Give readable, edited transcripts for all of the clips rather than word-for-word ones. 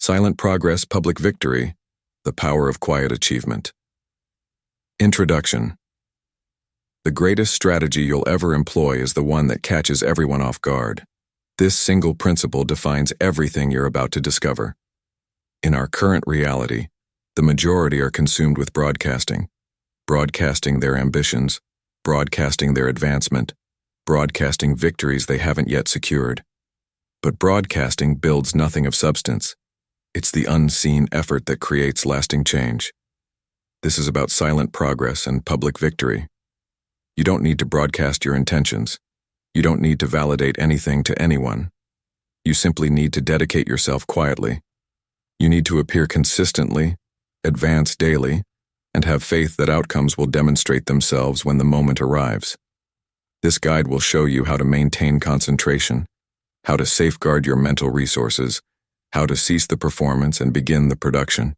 Silent progress, public victory, the power of quiet achievement. Introduction. The greatest strategy you'll ever employ is the one that catches everyone off guard. This single principle defines everything you're about to discover. In our current reality, the majority are consumed with broadcasting their ambitions, broadcasting their advancement, broadcasting victories they haven't yet secured. But broadcasting builds nothing of substance. It's the unseen effort that creates lasting change. This is about silent progress and public victory. You don't need to broadcast your intentions. You don't need to validate anything to anyone. You simply need to dedicate yourself quietly. You need to appear consistently, advance daily, and have faith that outcomes will demonstrate themselves when the moment arrives. This guide will show you how to maintain concentration, how to safeguard your mental resources, how to cease the performance and begin the production.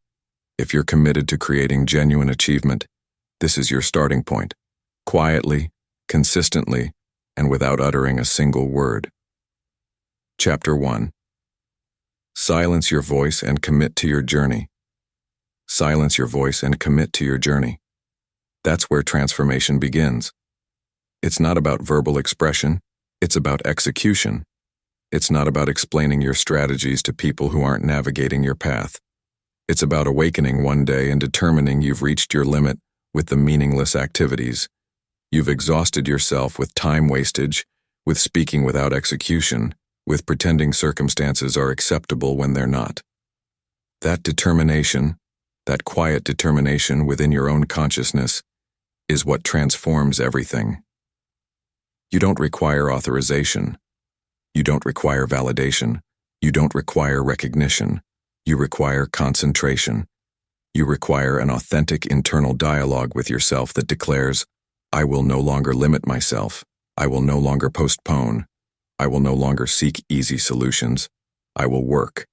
If you're committed to creating genuine achievement, this is your starting point. Quietly, consistently, and without uttering a single word. Chapter 1. Silence your voice and commit to your journey. Silence your voice and commit to your journey. That's where transformation begins. It's not about verbal expression, it's about execution. It's not about explaining your strategies to people who aren't navigating your path. It's about awakening one day and determining you've reached your limit with the meaningless activities. You've exhausted yourself with time wastage, with speaking without execution, with pretending circumstances are acceptable when they're not. That determination, that quiet determination within your own consciousness, is what transforms everything. You don't require authorization. You don't require validation. You don't require recognition. You require concentration. You require an authentic internal dialogue with yourself that declares, I will no longer limit myself. I will no longer postpone. I will no longer seek easy solutions. I will work.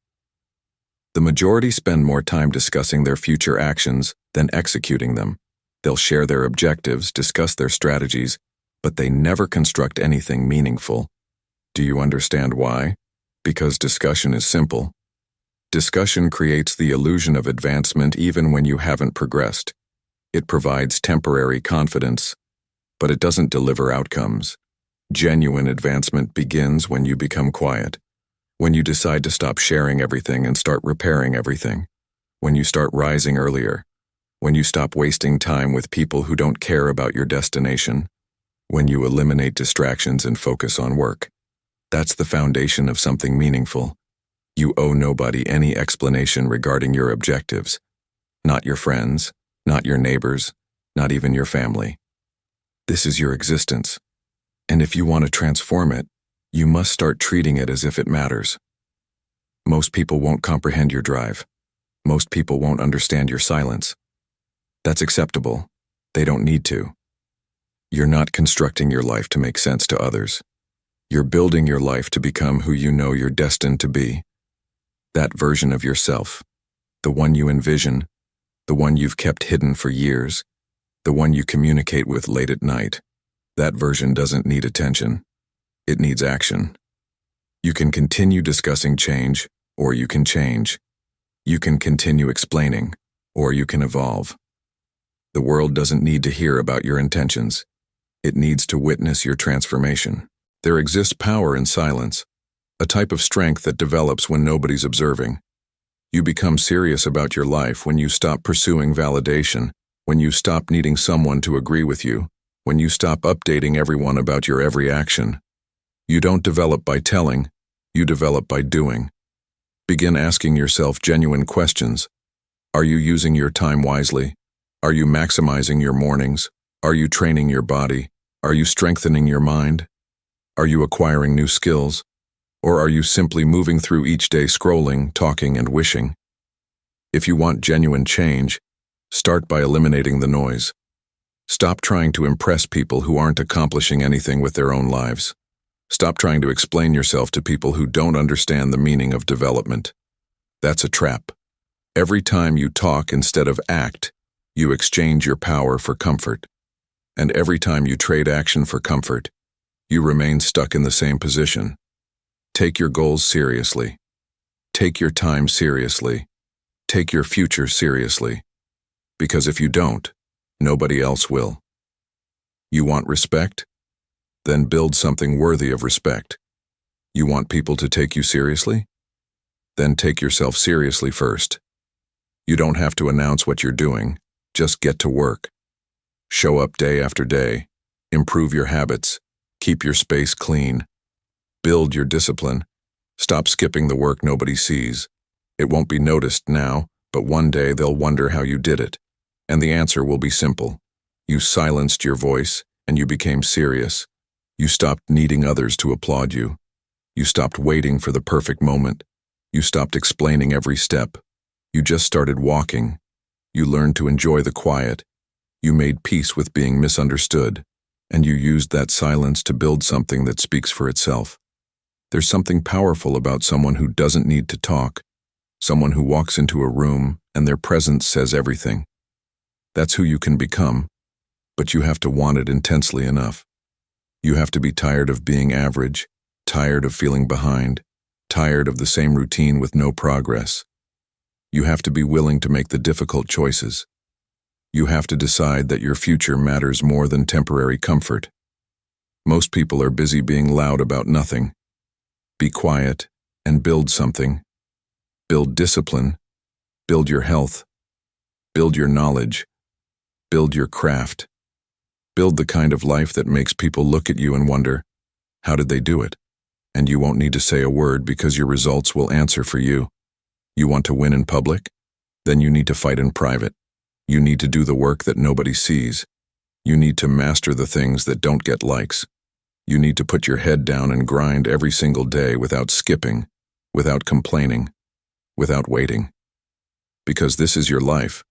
The majority spend more time discussing their future actions than executing them. They'll share their objectives, discuss their strategies, but they never construct anything meaningful. Do you understand why? Because discussion is simple. Discussion creates the illusion of advancement even when you haven't progressed. It provides temporary confidence, but it doesn't deliver outcomes. Genuine advancement begins when you become quiet, when you decide to stop sharing everything and start repairing everything, when you start rising earlier, when you stop wasting time with people who don't care about your destination, when you eliminate distractions and focus on work. That's the foundation of something meaningful. You owe nobody any explanation regarding your objectives. Not your friends, not your neighbors, not even your family. This is your existence. And if you want to transform it, you must start treating it as if it matters. Most people won't comprehend your drive. Most people won't understand your silence. That's acceptable. They don't need to. You're not constructing your life to make sense to others. You're building your life to become who you know you're destined to be. That version of yourself, the one you envision, the one you've kept hidden for years, the one you communicate with late at night, that version doesn't need attention. It needs action. You can continue discussing change, or you can change. You can continue explaining, or you can evolve. The world doesn't need to hear about your intentions. It needs to witness your transformation. There exists power in silence, a type of strength that develops when nobody's observing. You become serious about your life when you stop pursuing validation, when you stop needing someone to agree with you, when you stop updating everyone about your every action. You don't develop by telling, you develop by doing. Begin asking yourself genuine questions. Are you using your time wisely? Are you maximizing your mornings? Are you training your body? Are you strengthening your mind? Are you acquiring new skills? Or are you simply moving through each day scrolling, talking, and wishing? If you want genuine change, start by eliminating the noise. Stop trying to impress people who aren't accomplishing anything with their own lives. Stop trying to explain yourself to people who don't understand the meaning of development. That's a trap. Every time you talk instead of act, you exchange your power for comfort. And every time you trade action for comfort, you remain stuck in the same position. Take your goals seriously. Take your time seriously. Take your future seriously. Because if you don't, nobody else will. You want respect? Then build something worthy of respect. You want people to take you seriously? Then take yourself seriously first. You don't have to announce what you're doing. Just get to work. Show up day after day. Improve your habits. Keep your space clean. Build your discipline. Stop skipping the work nobody sees. It won't be noticed now, but one day they'll wonder how you did it. And the answer will be simple. You silenced your voice, and you became serious. You stopped needing others to applaud you. You stopped waiting for the perfect moment. You stopped explaining every step. You just started walking. You learned to enjoy the quiet. You made peace with being misunderstood. And you used that silence to build something that speaks for itself. There's something powerful about someone who doesn't need to talk. Someone who walks into a room and their presence says everything. That's who you can become, but you have to want it intensely enough. You have to be tired of being average, tired of feeling behind, tired of the same routine with no progress. You have to be willing to make the difficult choices. You have to decide that your future matters more than temporary comfort. Most people are busy being loud about nothing. Be quiet and build something. Build discipline. Build your health. Build your knowledge. Build your craft. Build the kind of life that makes people look at you and wonder, how did they do it? And you won't need to say a word because your results will answer for you. You want to win in public? Then you need to fight in private. You need to do the work that nobody sees. You need to master the things that don't get likes. You need to put your head down and grind every single day without skipping, without complaining, without waiting. Because this is your life,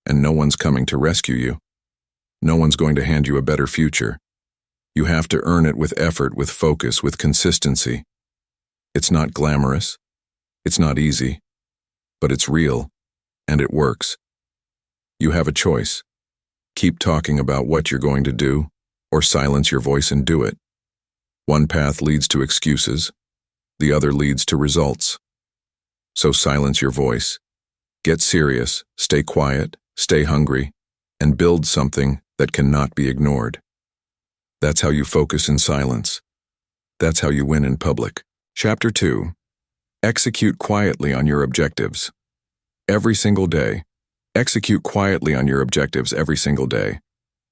and no one's coming to rescue you. No one's going to hand you a better future. You have to earn it with effort, with focus, with consistency. It's not glamorous. It's not easy. But it's real, and it works. You have a choice. Keep talking about what you're going to do, or silence your voice and do it. One path leads to excuses. The other leads to results. So silence your voice. Get serious, stay quiet, stay hungry, and build something that cannot be ignored. That's how you focus in silence. That's how you win in public. Chapter 2. Execute quietly on your objectives. Every single day. Execute quietly on your objectives every single day.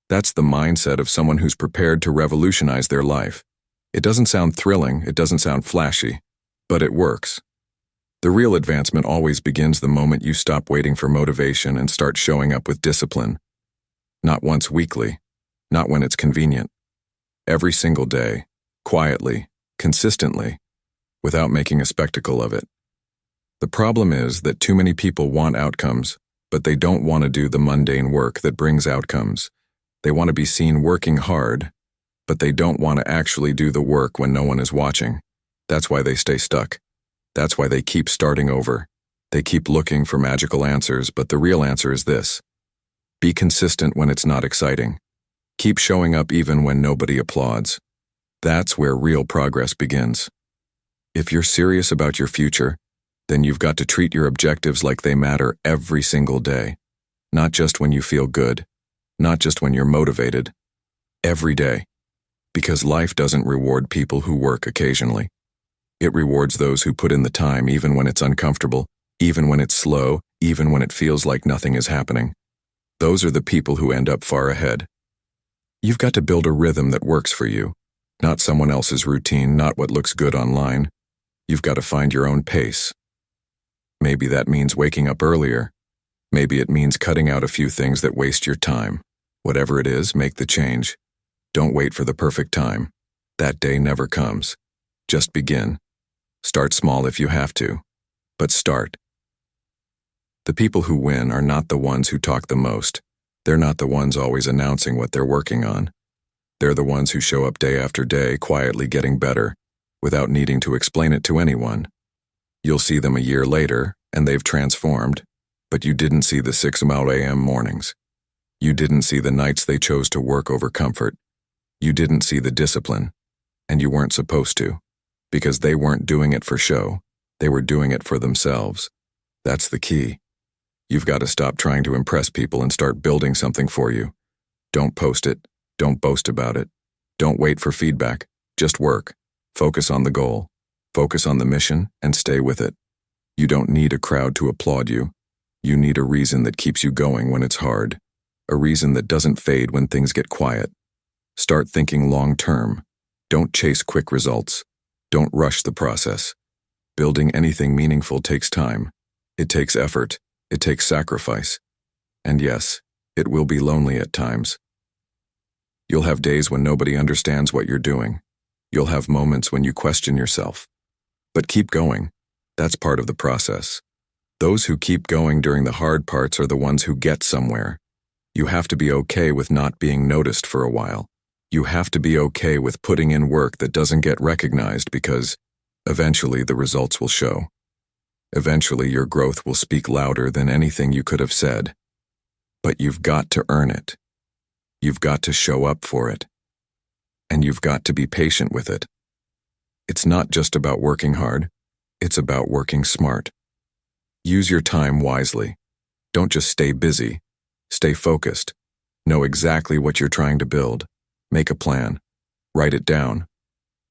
That's the mindset of someone who's prepared to revolutionize their life. It doesn't sound thrilling, it doesn't sound flashy, but it works. The real advancement always begins the moment you stop waiting for motivation and start showing up with discipline. Not once weekly, not when it's convenient. Every single day, quietly, consistently, without making a spectacle of it. The problem is that too many people want outcomes, but they don't want to do the mundane work that brings outcomes. They want to be seen working hard, but they don't want to actually do the work when no one is watching. That's why they stay stuck. That's why they keep starting over. They keep looking for magical answers, but the real answer is this. Be consistent when it's not exciting. Keep showing up even when nobody applauds. That's where real progress begins. If you're serious about your future, then you've got to treat your objectives like they matter every single day. Not just when you feel good, not just when you're motivated. Every day. Because life doesn't reward people who work occasionally. It rewards those who put in the time even when it's uncomfortable, even when it's slow, even when it feels like nothing is happening. Those are the people who end up far ahead. You've got to build a rhythm that works for you, not someone else's routine, not what looks good online. You've got to find your own pace. Maybe that means waking up earlier. Maybe it means cutting out a few things that waste your time. Whatever it is, make the change. Don't wait for the perfect time. That day never comes. Just begin. Start small if you have to, but start. The people who win are not the ones who talk the most. They're not the ones always announcing what they're working on. They're the ones who show up day after day, quietly getting better, without needing to explain it to anyone. You'll see them a year later, and they've transformed, but you didn't see the 6 a.m. mornings. You didn't see the nights they chose to work over comfort. You didn't see the discipline, and you weren't supposed to, because they weren't doing it for show. They were doing it for themselves. That's the key. You've got to stop trying to impress people and start building something for you. Don't post it. Don't boast about it. Don't wait for feedback. Just work. Focus on the goal. Focus on the mission and stay with it. You don't need a crowd to applaud you. You need a reason that keeps you going when it's hard. A reason that doesn't fade when things get quiet. Start thinking long-term. Don't chase quick results. Don't rush the process. Building anything meaningful takes time. It takes effort. It takes sacrifice. And yes, it will be lonely at times. You'll have days when nobody understands what you're doing. You'll have moments when you question yourself. But keep going. That's part of the process. Those who keep going during the hard parts are the ones who get somewhere. You have to be okay with not being noticed for a while. You have to be okay with putting in work that doesn't get recognized because eventually the results will show. Eventually your growth will speak louder than anything you could have said. But you've got to earn it. You've got to show up for it. And you've got to be patient with it. It's not just about working hard. It's about working smart. Use your time wisely. Don't just stay busy. Stay focused. Know exactly what you're trying to build. Make a plan. Write it down.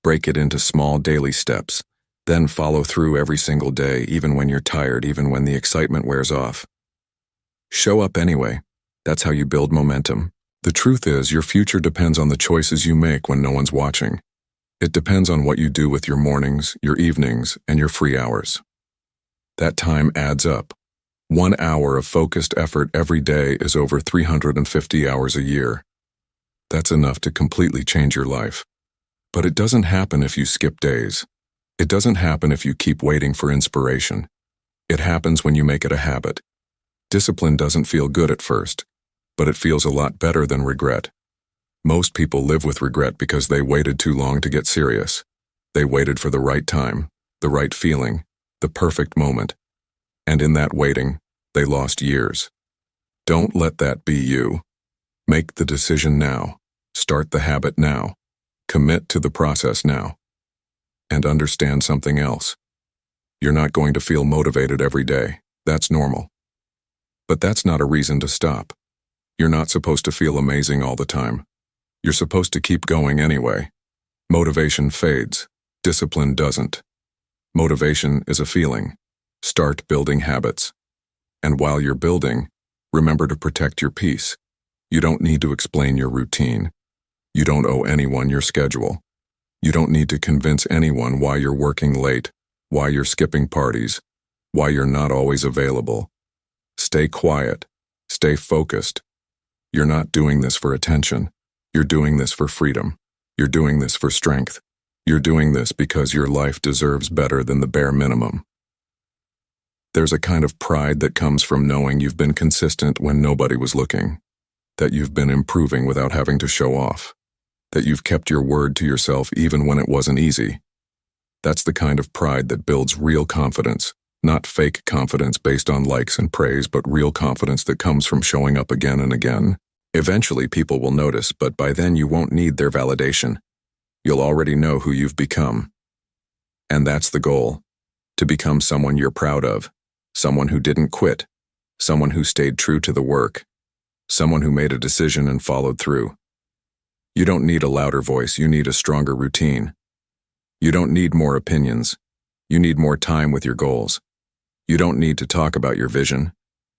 Break it into small daily steps. Then follow through every single day, even when you're tired, even when the excitement wears off. Show up anyway. That's how you build momentum. The truth is, your future depends on the choices you make when no one's watching. It depends on what you do with your mornings, your evenings, and your free hours. That time adds up. 1 hour of focused effort every day is over 350 hours a year. That's enough to completely change your life. But it doesn't happen if you skip days. It doesn't happen if you keep waiting for inspiration. It happens when you make it a habit. Discipline doesn't feel good at first, but it feels a lot better than regret. Most people live with regret because they waited too long to get serious. They waited for the right time, the right feeling, the perfect moment. And in that waiting, they lost years. Don't let that be you. Make the decision now. Start the habit now. Commit to the process now. And understand something else. You're not going to feel motivated every day. That's normal. But that's not a reason to stop. You're not supposed to feel amazing all the time. You're supposed to keep going anyway. Motivation fades. Discipline doesn't. Motivation is a feeling. Start building habits. And while you're building, remember to protect your peace. You don't need to explain your routine. You don't owe anyone your schedule. You don't need to convince anyone why you're working late, why you're skipping parties, why you're not always available. Stay quiet. Stay focused. You're not doing this for attention. You're doing this for freedom. You're doing this for strength. You're doing this because your life deserves better than the bare minimum. There's a kind of pride that comes from knowing you've been consistent when nobody was looking, that you've been improving without having to show off, that you've kept your word to yourself even when it wasn't easy. That's the kind of pride that builds real confidence, not fake confidence based on likes and praise, but real confidence that comes from showing up again and again. Eventually people will notice, but by then you won't need their validation. You'll already know who you've become. And that's the goal, to become someone you're proud of, someone who didn't quit, someone who stayed true to the work, someone who made a decision and followed through. You don't need a louder voice, you need a stronger routine. You don't need more opinions, you need more time with your goals. You don't need to talk about your vision,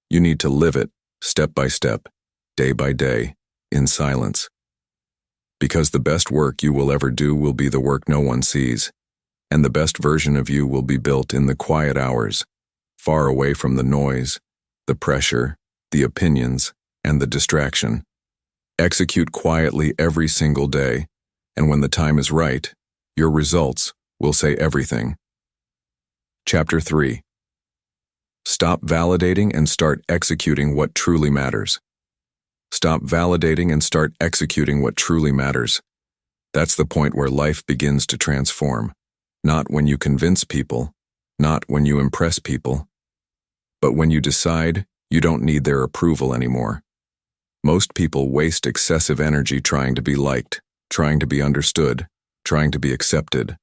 you need to live it, step by step, day by day, in silence. Because the best work you will ever do will be the work no one sees, and the best version of you will be built in the quiet hours, far away from the noise, the pressure, the opinions, and the distraction. Execute quietly every single day, and when the time is right, your results will say everything. Chapter 3. Stop validating and start executing what truly matters. Stop validating and start executing what truly matters. That's the point where life begins to transform. Not when you convince people, not when you impress people, but when you decide you don't need their approval anymore. Most people waste excessive energy trying to be liked, trying to be understood, trying to be accepted.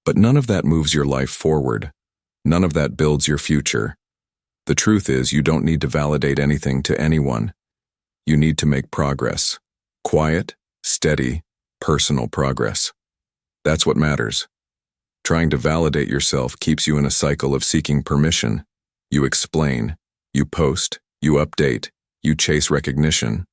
But none of that moves your life forward. None of that builds your future. The truth is, you don't need to validate anything to anyone. You need to make progress. Quiet, steady, personal progress. That's what matters. Trying to validate yourself keeps you in a cycle of seeking permission. You explain, you post, you update, you chase recognition.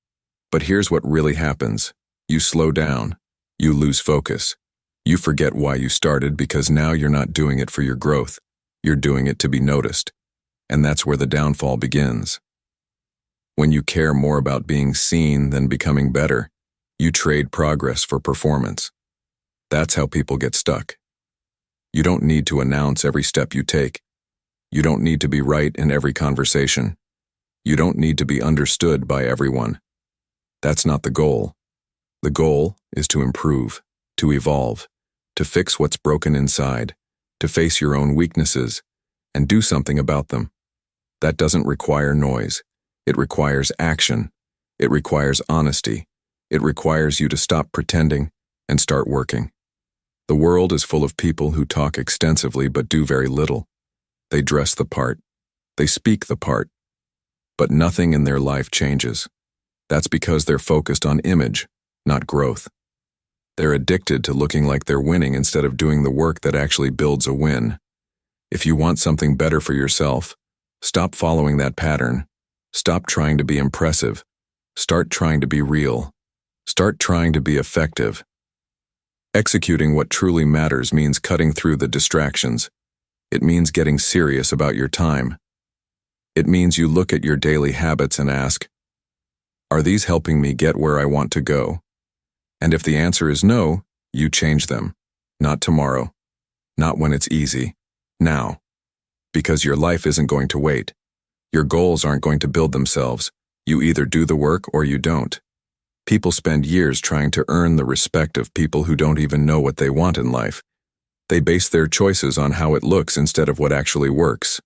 But here's what really happens. You slow down. You lose focus. You forget why you started because now you're not doing it for your growth. You're doing it to be noticed. And that's where the downfall begins. When you care more about being seen than becoming better, you trade progress for performance. That's how people get stuck. You don't need to announce every step you take. You don't need to be right in every conversation. You don't need to be understood by everyone. That's not the goal. The goal is to improve, to evolve, to fix what's broken inside, to face your own weaknesses, and do something about them. That doesn't require noise. It requires action. It requires honesty. It requires you to stop pretending and start working. The world is full of people who talk extensively but do very little. They dress the part. They speak the part. But nothing in their life changes. That's because they're focused on image, not growth. They're addicted to looking like they're winning instead of doing the work that actually builds a win. If you want something better for yourself, stop following that pattern. Stop trying to be impressive. Start trying to be real. Start trying to be effective. Executing what truly matters means cutting through the distractions. It means getting serious about your time. It means you look at your daily habits and ask, are these helping me get where I want to go? And if the answer is no, you change them. Not tomorrow. Not when it's easy. Now. Because your life isn't going to wait. Your goals aren't going to build themselves. You either do the work or you don't. People spend years trying to earn the respect of people who don't even know what they want in life. They base their choices on how it looks instead of what actually works.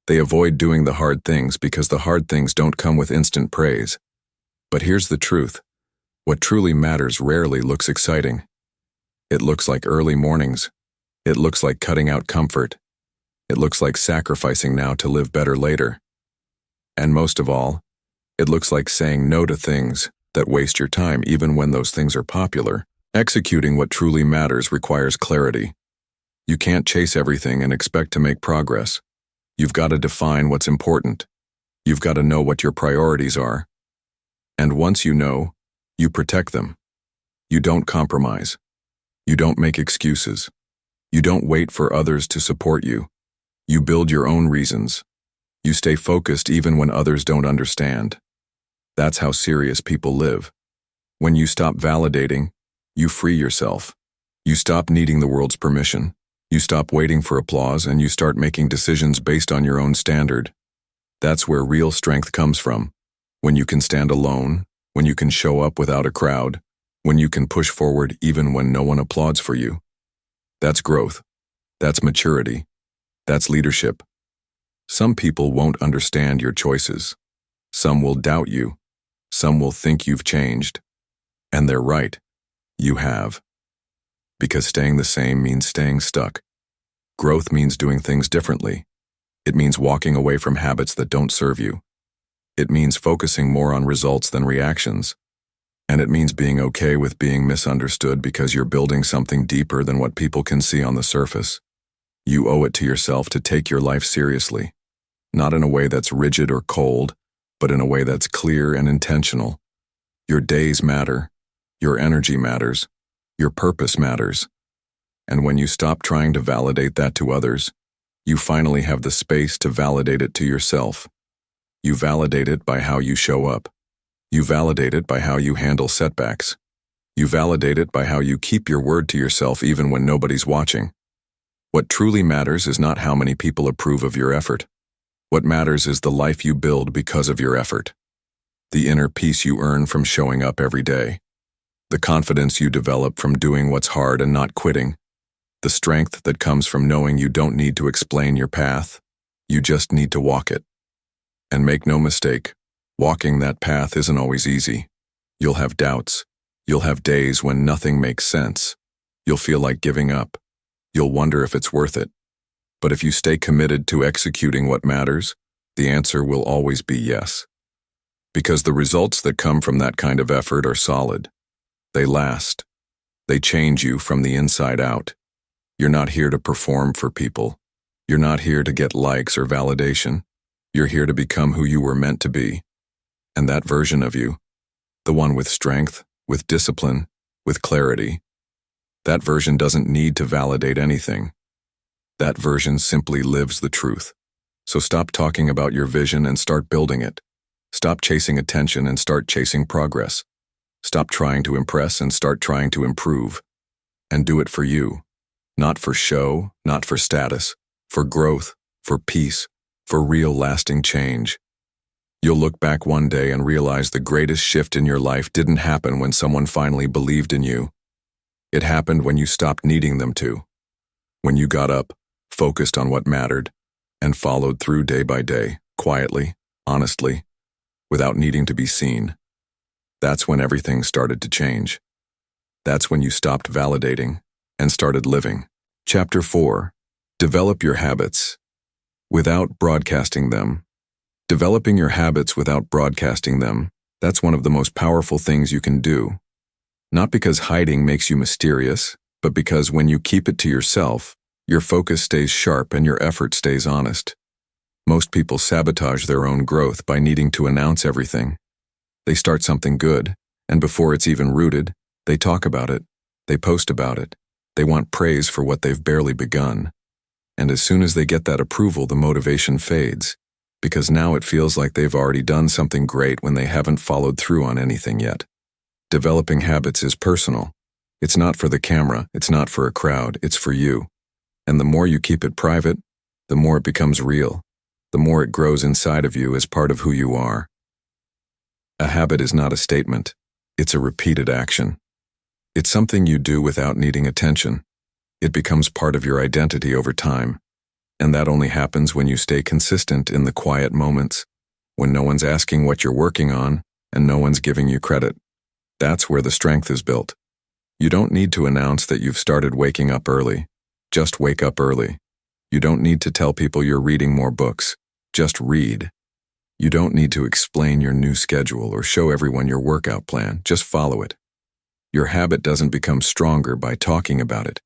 They avoid doing the hard things because the hard things don't come with instant praise. But here's the truth. What truly matters rarely looks exciting. It looks like early mornings. It looks like cutting out comfort. It looks like sacrificing now to live better later. And most of all, it looks like saying no to things that waste your time even when those things are popular. Executing what truly matters requires clarity. You can't chase everything and expect to make progress. You've got to define what's important. You've got to know what your priorities are. And once you know, you protect them. You don't compromise. You don't make excuses. You don't wait for others to support you. You build your own reasons. You stay focused even when others don't understand. That's how serious people live. When you stop validating, you free yourself. You stop needing the world's permission. You stop waiting for applause and you start making decisions based on your own standard. That's where real strength comes from. When you can stand alone, when you can show up without a crowd, when you can push forward even when no one applauds for you. That's growth. That's maturity. That's leadership. Some people won't understand your choices. Some will doubt you. Some will think you've changed. And they're right. You have. Because staying the same means staying stuck. Growth means doing things differently. It means walking away from habits that don't serve you. It means focusing more on results than reactions. And it means being okay with being misunderstood because you're building something deeper than what people can see on the surface. You owe it to yourself to take your life seriously. Not in a way that's rigid or cold, but in a way that's clear and intentional. Your days matter. Your energy matters. Your purpose matters. And when you stop trying to validate that to others, you finally have the space to validate it to yourself. You validate it by how you show up. You validate it by how you handle setbacks. You validate it by how you keep your word to yourself even when nobody's watching. What truly matters is not how many people approve of your effort. What matters is the life you build because of your effort. The inner peace you earn from showing up every day. The confidence you develop from doing what's hard and not quitting. The strength that comes from knowing you don't need to explain your path. You just need to walk it. And make no mistake, walking that path isn't always easy. You'll have doubts. You'll have days when nothing makes sense. You'll feel like giving up. You'll wonder if it's worth it. But if you stay committed to executing what matters, the answer will always be yes. Because the results that come from that kind of effort are solid. They last. They change you from the inside out. You're not here to perform for people. You're not here to get likes or validation. You're here to become who you were meant to be. And that version of you, the one with strength, with discipline, with clarity, that version doesn't need to validate anything. That version simply lives the truth. So stop talking about your vision and start building it. Stop chasing attention and start chasing progress. Stop trying to impress and start trying to improve. And do it for you. Not for show, not for status, for growth, for peace, for real lasting change. You'll look back one day and realize the greatest shift in your life didn't happen when someone finally believed in you. It happened when you stopped needing them to. When you got up, focused on what mattered, and followed through day by day, quietly, honestly, without needing to be seen. That's when everything started to change. That's when you stopped validating and started living. Chapter 4. Develop your habits without broadcasting them. Developing your habits without broadcasting them, that's one of the most powerful things you can do. Not because hiding makes you mysterious, but because when you keep it to yourself, your focus stays sharp and your effort stays honest. Most people sabotage their own growth by needing to announce everything. They start something good, and before it's even rooted, they talk about it, they post about it, they want praise for what they've barely begun. And as soon as they get that approval, the motivation fades, because now it feels like they've already done something great when they haven't followed through on anything yet. Developing habits is personal. It's not for the camera, it's not for a crowd, it's for you. And the more you keep it private, the more it becomes real. The more it grows inside of you as part of who you are. A habit is not a statement, it's a repeated action. It's something you do without needing attention. It becomes part of your identity over time. And that only happens when you stay consistent in the quiet moments, when no one's asking what you're working on, and no one's giving you credit. That's where the strength is built. You don't need to announce that you've started waking up early. Just wake up early. You don't need to tell people you're reading more books. Just read. You don't need to explain your new schedule or show everyone your workout plan. Just follow it. Your habit doesn't become stronger by talking about it.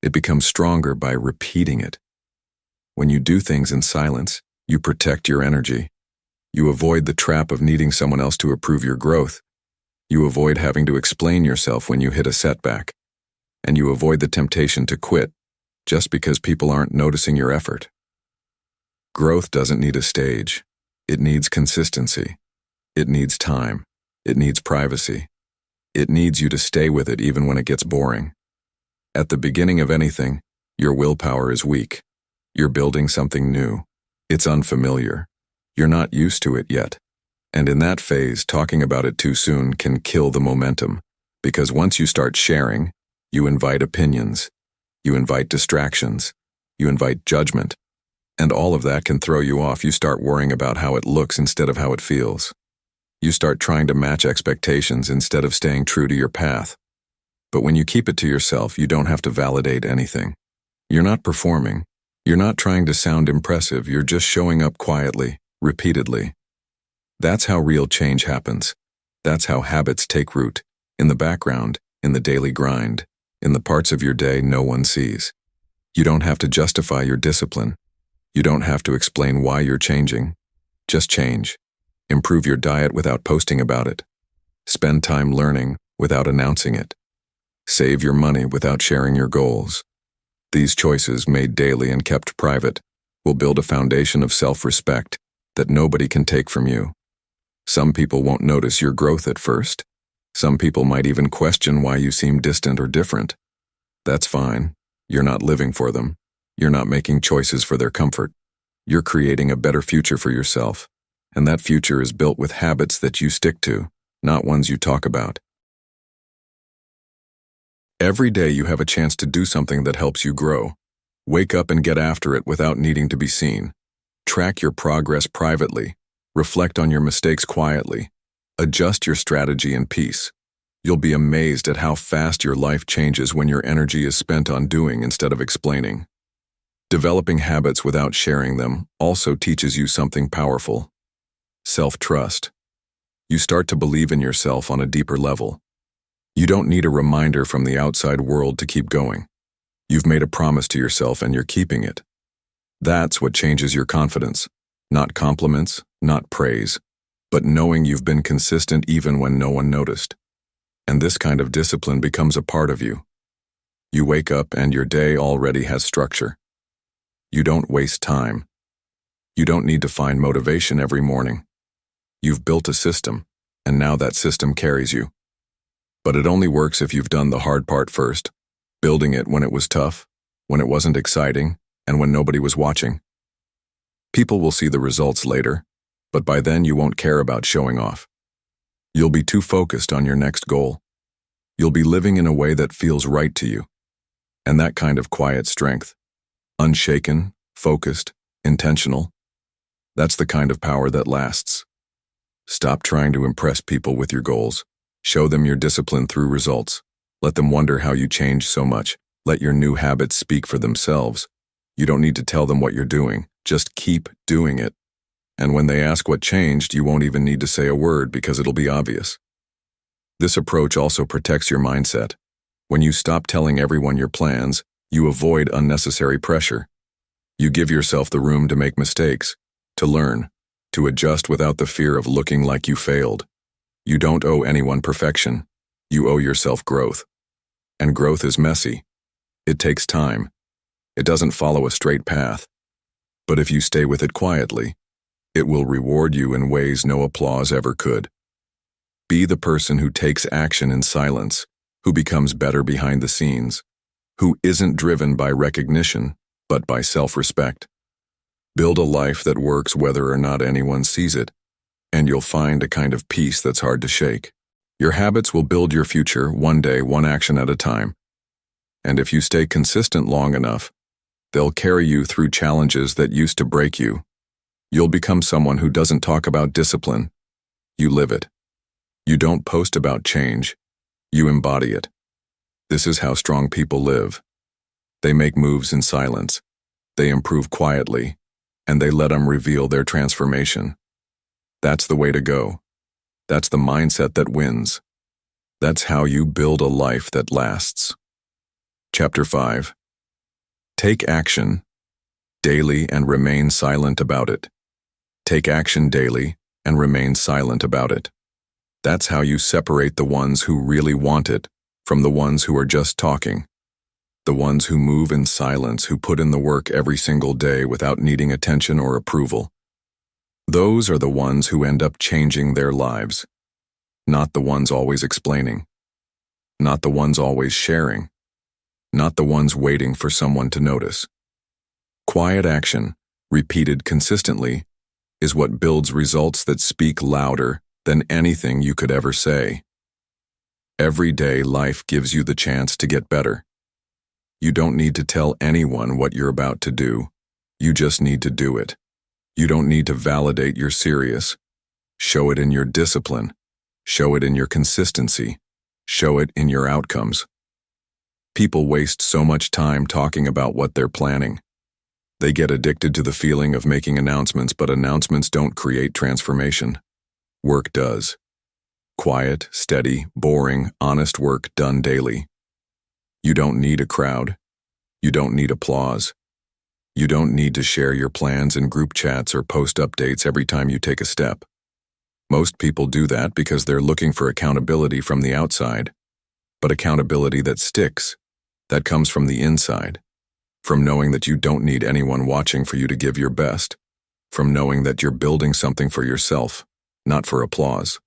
It becomes stronger by repeating it. When you do things in silence, you protect your energy. You avoid the trap of needing someone else to approve your growth. You avoid having to explain yourself when you hit a setback. And you avoid the temptation to quit just because people aren't noticing your effort. Growth doesn't need a stage. It needs consistency. It needs time. It needs privacy. It needs you to stay with it even when it gets boring. At the beginning of anything, your willpower is weak. You're building something new. It's unfamiliar. You're not used to it yet. And in that phase, talking about it too soon can kill the momentum. Because once you start sharing, you invite opinions. You invite distractions. You invite judgment. And all of that can throw you off. You start worrying about how it looks instead of how it feels. You start trying to match expectations instead of staying true to your path. But when you keep it to yourself, you don't have to validate anything. You're not performing. You're not trying to sound impressive. You're just showing up quietly, repeatedly. That's how real change happens. That's how habits take root, in the background, in the daily grind, in the parts of your day no one sees. You don't have to justify your discipline. You don't have to explain why you're changing. Just change. Improve your diet without posting about it. Spend time learning without announcing it. Save your money without sharing your goals. These choices, made daily and kept private, will build a foundation of self-respect that nobody can take from you. Some people won't notice your growth at first. Some people might even question why you seem distant or different. That's fine. You're not living for them. You're not making choices for their comfort. You're creating a better future for yourself. And that future is built with habits that you stick to, not ones you talk about. Every day you have a chance to do something that helps you grow. Wake up and get after it without needing to be seen. Track your progress privately. Reflect on your mistakes quietly. Adjust your strategy in peace. You'll be amazed at how fast your life changes when your energy is spent on doing instead of explaining. Developing habits without sharing them also teaches you something powerful: self-trust. You start to believe in yourself on a deeper level. You don't need a reminder from the outside world to keep going. You've made a promise to yourself and you're keeping it. That's what changes your confidence. Not compliments, not praise, but knowing you've been consistent even when no one noticed. And this kind of discipline becomes a part of you. You wake up and your day already has structure. You don't waste time. You don't need to find motivation every morning. You've built a system, and now that system carries you. But it only works if you've done the hard part first, building it when it was tough, when it wasn't exciting, and when nobody was watching. People will see the results later, but by then you won't care about showing off. You'll be too focused on your next goal. You'll be living in a way that feels right to you. And that kind of quiet strength, unshaken, focused, intentional, that's the kind of power that lasts. Stop trying to impress people with your goals. Show them your discipline through results. Let them wonder how you changed so much. Let your new habits speak for themselves. You don't need to tell them what you're doing. Just keep doing it. And when they ask what changed, you won't even need to say a word because it'll be obvious. This approach also protects your mindset. When you stop telling everyone your plans, you avoid unnecessary pressure. You give yourself the room to make mistakes, to learn, to adjust without the fear of looking like you failed. You don't owe anyone perfection. You owe yourself growth. And growth is messy. It takes time. It doesn't follow a straight path. But if you stay with it quietly, it will reward you in ways no applause ever could. Be the person who takes action in silence, who becomes better behind the scenes, who isn't driven by recognition, but by self-respect. Build a life that works whether or not anyone sees it, and you'll find a kind of peace that's hard to shake. Your habits will build your future one day, one action at a time. And if you stay consistent long enough, they'll carry you through challenges that used to break you. You'll become someone who doesn't talk about discipline. You live it. You don't post about change. You embody it. This is how strong people live. They make moves in silence. They improve quietly, and they let them reveal their transformation. That's the way to go. That's the mindset that wins. That's how you build a life that lasts. Chapter 5. Take action daily and remain silent about it. Take action daily and remain silent about it. That's how you separate the ones who really want it from the ones who are just talking. The ones who move in silence, who put in the work every single day without needing attention or approval. Those are the ones who end up changing their lives. Not the ones always explaining. Not the ones always sharing. Not the ones waiting for someone to notice. Quiet action, repeated consistently, is what builds results that speak louder than anything you could ever say. Every day life gives you the chance to get better. You don't need to tell anyone what you're about to do. You just need to do it. You don't need to validate you're serious. Show it in your discipline. Show it in your consistency. Show it in your outcomes. People waste so much time talking about what they're planning. They get addicted to the feeling of making announcements, but announcements don't create transformation. Work does. Quiet, steady, boring, honest work done daily. You don't need a crowd. You don't need applause. You don't need to share your plans in group chats or post updates every time you take a step. Most people do that because they're looking for accountability from the outside. But accountability that sticks, that comes from the inside. From knowing that you don't need anyone watching for you to give your best. From knowing that you're building something for yourself, not for applause.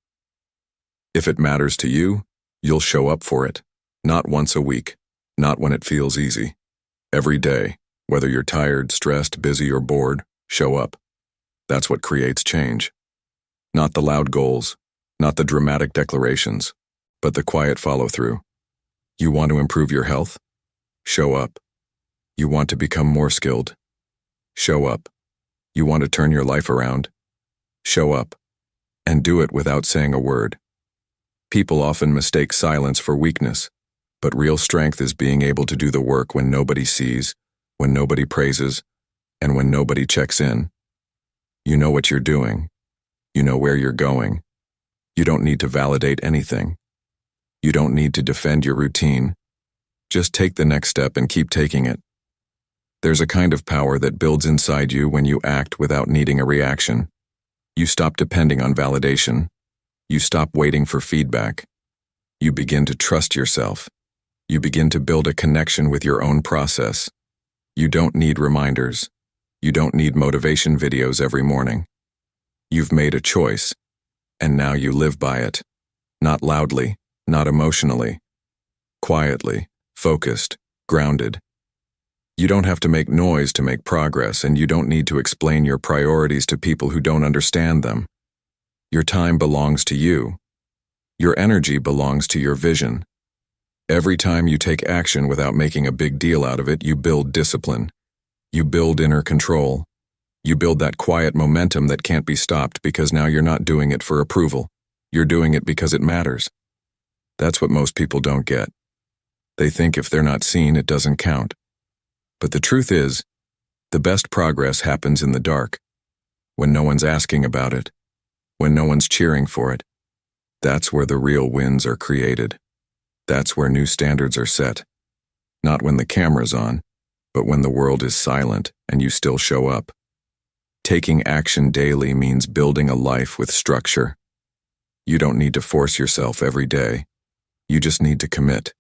If it matters to you, you'll show up for it. Not once a week. Not when it feels easy. Every day, whether you're tired, stressed, busy, or bored, show up. That's what creates change. Not the loud goals, not the dramatic declarations, but the quiet follow-through. You want to improve your health? Show up. You want to become more skilled? Show up. You want to turn your life around? Show up. And do it without saying a word. People often mistake silence for weakness. But real strength is being able to do the work when nobody sees, when nobody praises, and when nobody checks in. You know what you're doing. You know where you're going. You don't need to validate anything. You don't need to defend your routine. Just take the next step and keep taking it. There's a kind of power that builds inside you when you act without needing a reaction. You stop depending on validation. You stop waiting for feedback. You begin to trust yourself. You begin to build a connection with your own process. You don't need reminders. You don't need motivation videos every morning. You've made a choice, and now you live by it. Not loudly, not emotionally. Quietly, focused, grounded. You don't have to make noise to make progress, and you don't need to explain your priorities to people who don't understand them. Your time belongs to you. Your energy belongs to your vision. Every time you take action without making a big deal out of it, you build discipline. You build inner control. You build that quiet momentum that can't be stopped because now you're not doing it for approval. You're doing it because it matters. That's what most people don't get. They think if they're not seen, it doesn't count. But the truth is, the best progress happens in the dark, when no one's asking about it, when no one's cheering for it. That's where the real wins are created. That's where new standards are set. Not when the camera's on, but when the world is silent and you still show up. Taking action daily means building a life with structure. You don't need to force yourself every day. You just need to commit.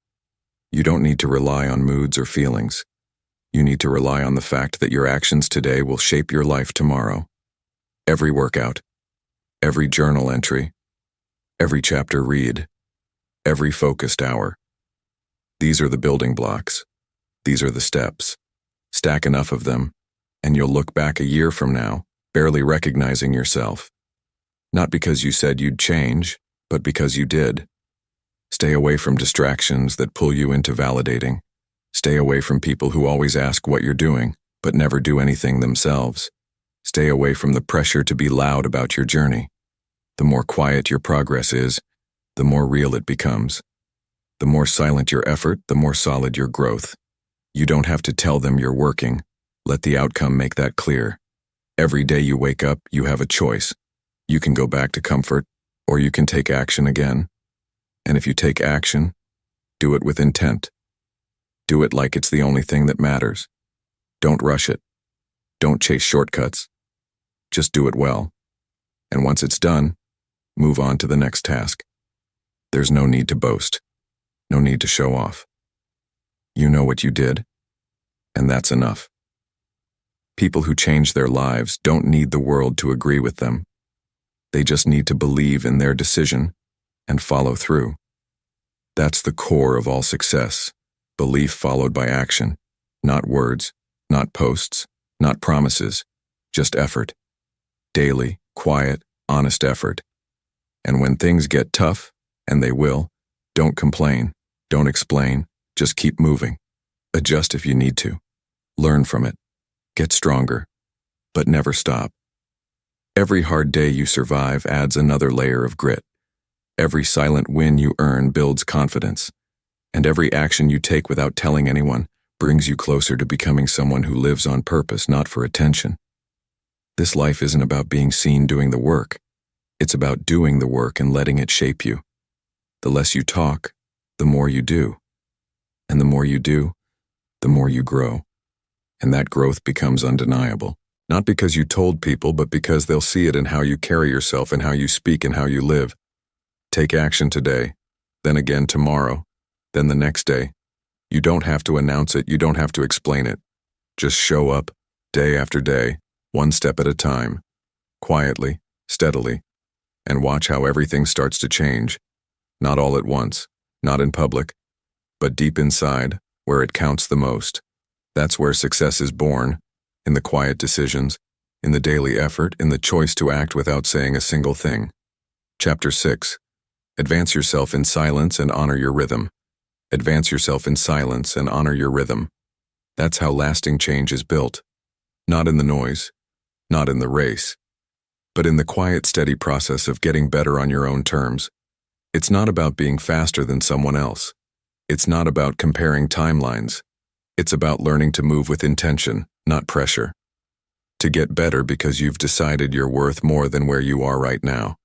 You don't need to rely on moods or feelings. You need to rely on the fact that your actions today will shape your life tomorrow. Every workout, every journal entry, every chapter read, every focused hour. These are the building blocks. These are the steps. Stack enough of them, and you'll look back a year from now, barely recognizing yourself. Not because you said you'd change, but because you did. Stay away from distractions that pull you into validating. Stay away from people who always ask what you're doing, but never do anything themselves. Stay away from the pressure to be loud about your journey. The more quiet your progress is, the more real it becomes. The more silent your effort, the more solid your growth. You don't have to tell them you're working. Let the outcome make that clear. Every day you wake up, you have a choice. You can go back to comfort, or you can take action again. And if you take action, do it with intent. Do it like it's the only thing that matters. Don't rush it. Don't chase shortcuts. Just do it well. And once it's done, move on to the next task. There's no need to boast. No need to show off. You know what you did, and that's enough. People who change their lives don't need the world to agree with them. They just need to believe in their decision and follow through. That's the core of all success. Belief followed by action. Not words, not posts, not promises, just effort. Daily, quiet, honest effort. And when things get tough, and they will, don't complain, don't explain, just keep moving. Adjust if you need to. Learn from it. Get stronger. But never stop. Every hard day you survive adds another layer of grit. Every silent win you earn builds confidence. And every action you take without telling anyone brings you closer to becoming someone who lives on purpose, not for attention. This life isn't about being seen doing the work. It's about doing the work and letting it shape you. The less you talk, the more you do. And the more you do, the more you grow. And that growth becomes undeniable. Not because you told people, but because they'll see it in how you carry yourself and how you speak and how you live. Take action today, then again tomorrow, then the next day. You don't have to announce it, you don't have to explain it. Just show up, day after day, one step at a time, quietly, steadily, and watch how everything starts to change. Not all at once, not in public, but deep inside, where it counts the most. That's where success is born, in the quiet decisions, in the daily effort, in the choice to act without saying a single thing. Chapter 6. Advance yourself in silence and honor your rhythm. Advance yourself in silence and honor your rhythm. That's how lasting change is built. Not in the noise, not in the race, but in the quiet, steady process of getting better on your own terms. It's not about being faster than someone else. It's not about comparing timelines. It's about learning to move with intention, not pressure. To get better because you've decided you're worth more than where you are right now,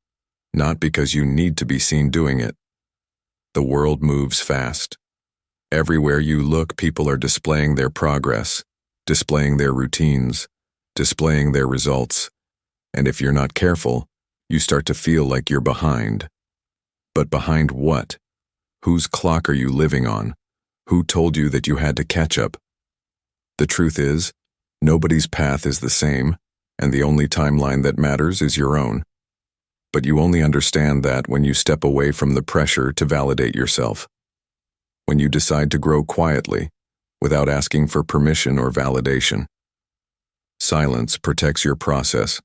not because you need to be seen doing it. The world moves fast. Everywhere you look, people are displaying their progress, displaying their routines, displaying their results. And if you're not careful, you start to feel like you're behind. But behind what? Whose clock are you living on? Who told you that you had to catch up? The truth is, nobody's path is the same, and the only timeline that matters is your own. But you only understand that when you step away from the pressure to validate yourself. When you decide to grow quietly, without asking for permission or validation. Silence protects your process.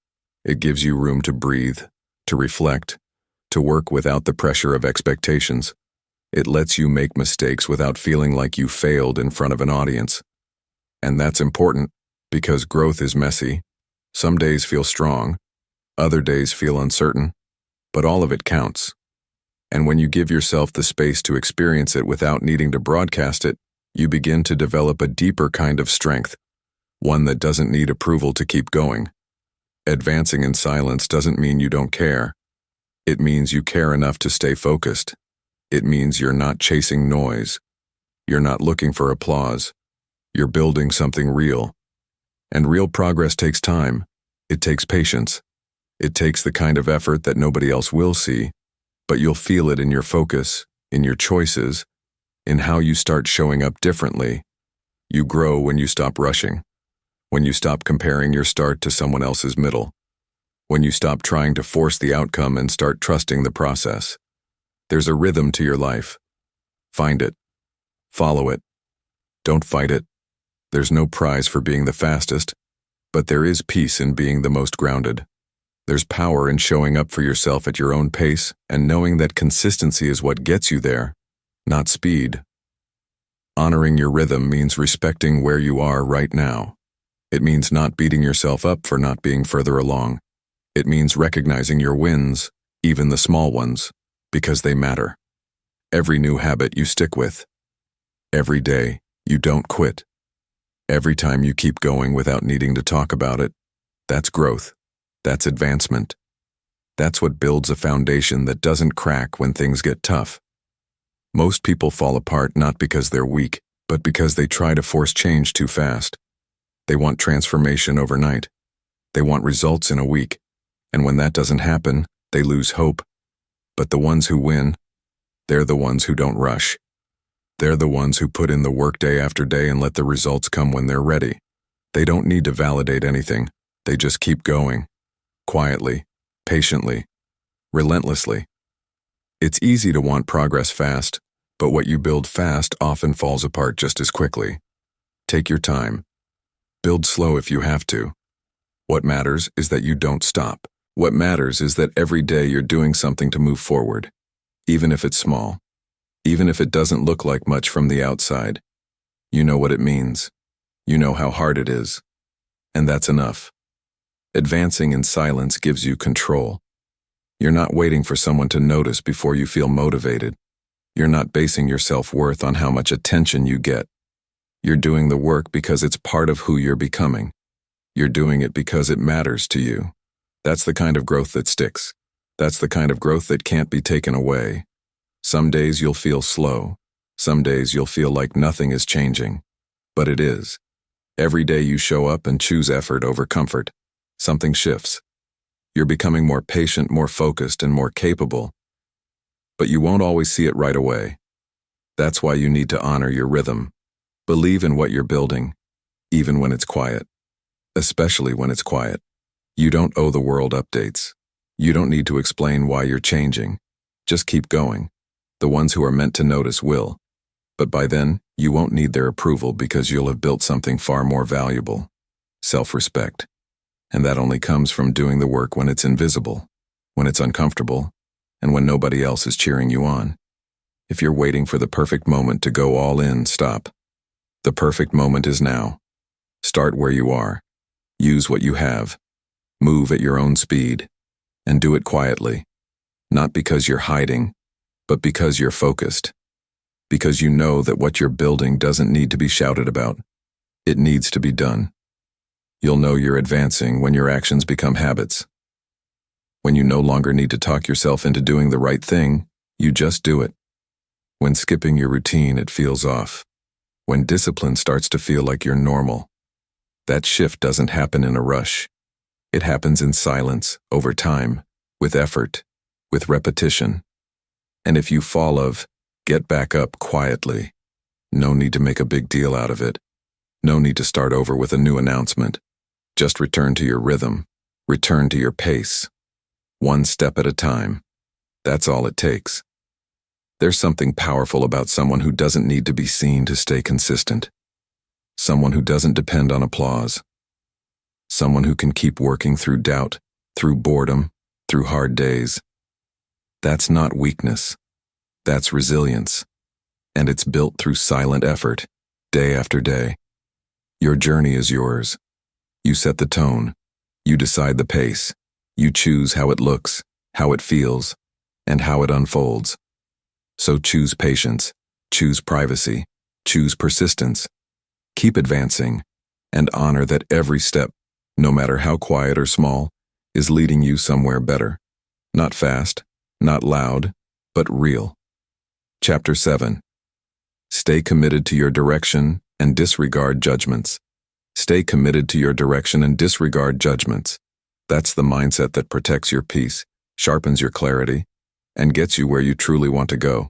It gives you room to breathe, to reflect, to work without the pressure of expectations. It lets you make mistakes without feeling like you failed in front of an audience. And that's important, because growth is messy. Some days feel strong, other days feel uncertain, but all of it counts. And when you give yourself the space to experience it without needing to broadcast it, you begin to develop a deeper kind of strength, one that doesn't need approval to keep going. Advancing in silence doesn't mean you don't care. It means you care enough to stay focused. It means you're not chasing noise. You're not looking for applause. You're building something real. And real progress takes time. It takes patience. It takes the kind of effort that nobody else will see, but you'll feel it in your focus, in your choices, in how you start showing up differently. You grow when you stop rushing, when you stop comparing your start to someone else's middle, when you stop trying to force the outcome and start trusting the process. There's a rhythm to your life. Find it. Follow it. Don't fight it. There's no prize for being the fastest, but there is peace in being the most grounded. There's power in showing up for yourself at your own pace and knowing that consistency is what gets you there, not speed. Honoring your rhythm means respecting where you are right now. It means not beating yourself up for not being further along. It means recognizing your wins, even the small ones, because they matter. Every new habit you stick with. Every day you don't quit. Every time you keep going without needing to talk about it. That's growth. That's advancement. That's what builds a foundation that doesn't crack when things get tough. Most people fall apart not because they're weak, but because they try to force change too fast. They want transformation overnight. They want results in a week. And when that doesn't happen, they lose hope. But the ones who win, they're the ones who don't rush. They're the ones who put in the work day after day and let the results come when they're ready. They don't need to validate anything. They just keep going. Quietly, patiently, relentlessly. It's easy to want progress fast, but what you build fast often falls apart just as quickly. Take your time. Build slow if you have to. What matters is that you don't stop. What matters is that every day you're doing something to move forward, even if it's small, even if it doesn't look like much from the outside. You know what it means. You know how hard it is. And that's enough. Advancing in silence gives you control. You're not waiting for someone to notice before you feel motivated. You're not basing your self-worth on how much attention you get. You're doing the work because it's part of who you're becoming. You're doing it because it matters to you. That's the kind of growth that sticks. That's the kind of growth that can't be taken away. Some days you'll feel slow. Some days you'll feel like nothing is changing. But it is. Every day you show up and choose effort over comfort, something shifts. You're becoming more patient, more focused, and more capable. But you won't always see it right away. That's why you need to honor your rhythm. Believe in what you're building, even when it's quiet. Especially when it's quiet. You don't owe the world updates. You don't need to explain why you're changing. Just keep going. The ones who are meant to notice will. But by then, you won't need their approval because you'll have built something far more valuable. Self-respect. And that only comes from doing the work when it's invisible, when it's uncomfortable, and when nobody else is cheering you on. If you're waiting for the perfect moment to go all in, stop. The perfect moment is now. Start where you are. Use what you have. Move at your own speed. And do it quietly. Not because you're hiding, but because you're focused. Because you know that what you're building doesn't need to be shouted about. It needs to be done. You'll know you're advancing when your actions become habits. When you no longer need to talk yourself into doing the right thing, you just do it. When skipping your routine, it feels off. When discipline starts to feel like you're normal. That shift doesn't happen in a rush. It happens in silence, over time, with effort, with repetition. And if you get back up quietly. No need to make a big deal out of it. No need to start over with a new announcement. Just return to your rhythm. Return to your pace. One step at a time. That's all it takes. There's something powerful about someone who doesn't need to be seen to stay consistent. Someone who doesn't depend on applause. Someone who can keep working through doubt, through boredom, through hard days. That's not weakness. That's resilience. And it's built through silent effort, day after day. Your journey is yours. You set the tone. You decide the pace. You choose how it looks, how it feels, and how it unfolds. So choose patience, choose privacy, choose persistence. Keep advancing, and honor that every step, no matter how quiet or small, is leading you somewhere better. Not fast, not loud, but real. Chapter 7. Stay committed to your direction and disregard judgments. Stay committed to your direction and disregard judgments. That's the mindset that protects your peace, sharpens your clarity, and gets you where you truly want to go.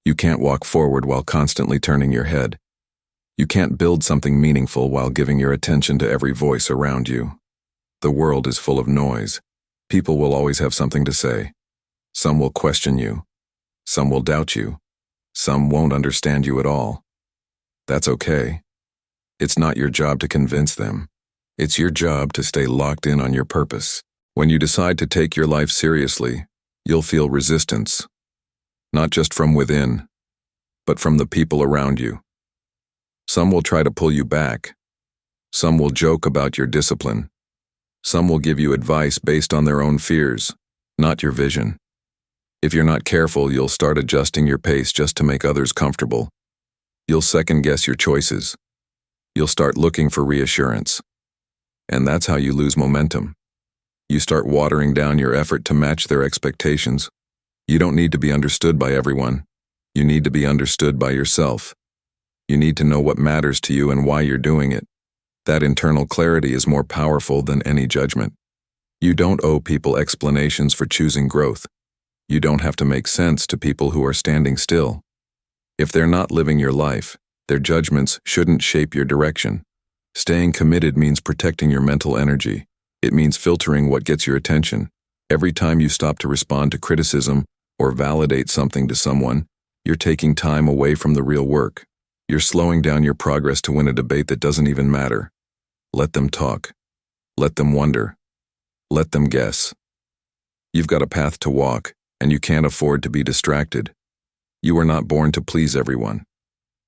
You can't walk forward while constantly turning your head. You can't build something meaningful while giving your attention to every voice around you. The world is full of noise. People will always have something to say. Some will question you. Some will doubt you. Some won't understand you at all. That's okay. It's not your job to convince them. It's your job to stay locked in on your purpose. When you decide to take your life seriously, you'll feel resistance. Not just from within, but from the people around you. Some will try to pull you back. Some will joke about your discipline. Some will give you advice based on their own fears, not your vision. If you're not careful, you'll start adjusting your pace just to make others comfortable. You'll second-guess your choices. You'll start looking for reassurance. And that's how you lose momentum. You start watering down your effort to match their expectations. You don't need to be understood by everyone. You need to be understood by yourself. You need to know what matters to you and why you're doing it. That internal clarity is more powerful than any judgment. You don't owe people explanations for choosing growth. You don't have to make sense to people who are standing still. If they're not living your life, their judgments shouldn't shape your direction. Staying committed means protecting your mental energy. It means filtering what gets your attention. Every time you stop to respond to criticism or validate something to someone, you're taking time away from the real work. You're slowing down your progress to win a debate that doesn't even matter. Let them talk. Let them wonder. Let them guess. You've got a path to walk, and you can't afford to be distracted. You are not born to please everyone.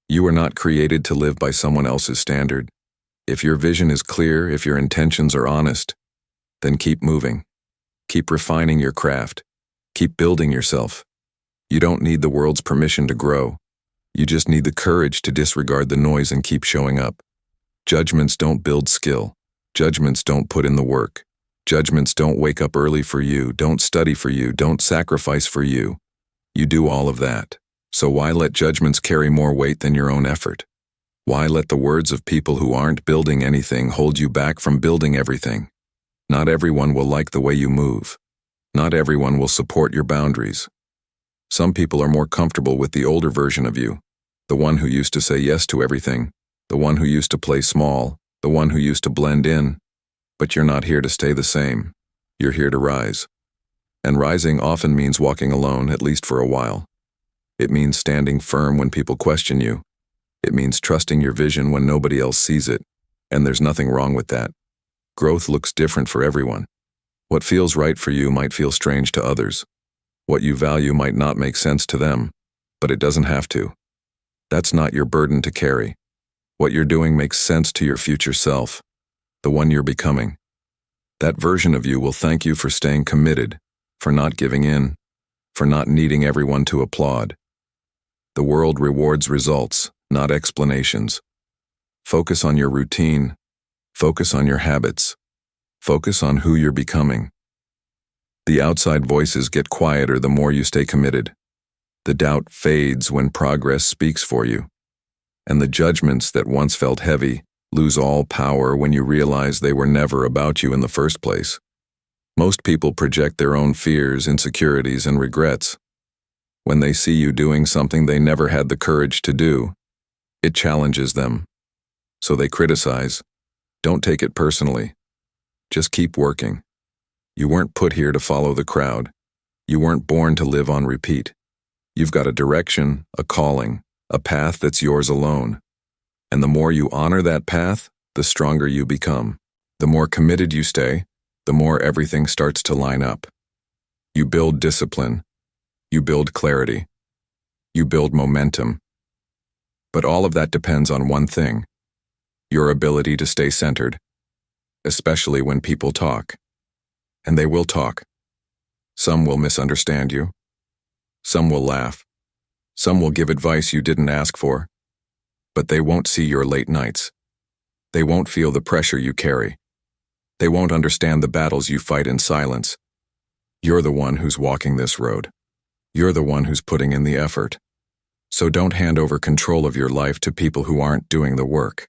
You are not created to live by someone else's standard. If your vision is clear, if your intentions are honest, then keep moving. Keep refining your craft. Keep building yourself. You don't need the world's permission to grow. You just need the courage to disregard the noise and keep showing up. Judgments don't build skill. Judgments don't put in the work. Judgments don't wake up early for you, don't study for you, don't sacrifice for you. You do all of that. So why let judgments carry more weight than your own effort? Why let the words of people who aren't building anything hold you back from building everything? Not everyone will like the way you move. Not everyone will support your boundaries. Some people are more comfortable with the older version of you, the one who used to say yes to everything, the one who used to play small, the one who used to blend in. But you're not here to stay the same. You're here to rise. And rising often means walking alone, at least for a while. It means standing firm when people question you. It means trusting your vision when nobody else sees it. And there's nothing wrong with that. Growth looks different for everyone. What feels right for you might feel strange to others. What you value might not make sense to them, but it doesn't have to. That's not your burden to carry. What you're doing makes sense to your future self, the one you're becoming. That version of you will thank you for staying committed, for not giving in, for not needing everyone to applaud. The world rewards results, not explanations. Focus on your routine. Focus on your habits. Focus on who you're becoming. The outside voices get quieter the more you stay committed. The doubt fades when progress speaks for you. And the judgments that once felt heavy lose all power when you realize they were never about you in the first place. Most people project their own fears, insecurities, and regrets. When they see you doing something they never had the courage to do, it challenges them. So they criticize. Don't take it personally. Just keep working. You weren't put here to follow the crowd. You weren't born to live on repeat. You've got a direction, a calling, a path that's yours alone. And the more you honor that path, the stronger you become. The more committed you stay, the more everything starts to line up. You build discipline. You build clarity. You build momentum. But all of that depends on one thing: your ability to stay centered, especially when people talk. And they will talk. Some will misunderstand you. Some will laugh. Some will give advice you didn't ask for. But they won't see your late nights. They won't feel the pressure you carry. They won't understand the battles you fight in silence. You're the one who's walking this road. You're the one who's putting in the effort. So don't hand over control of your life to people who aren't doing the work.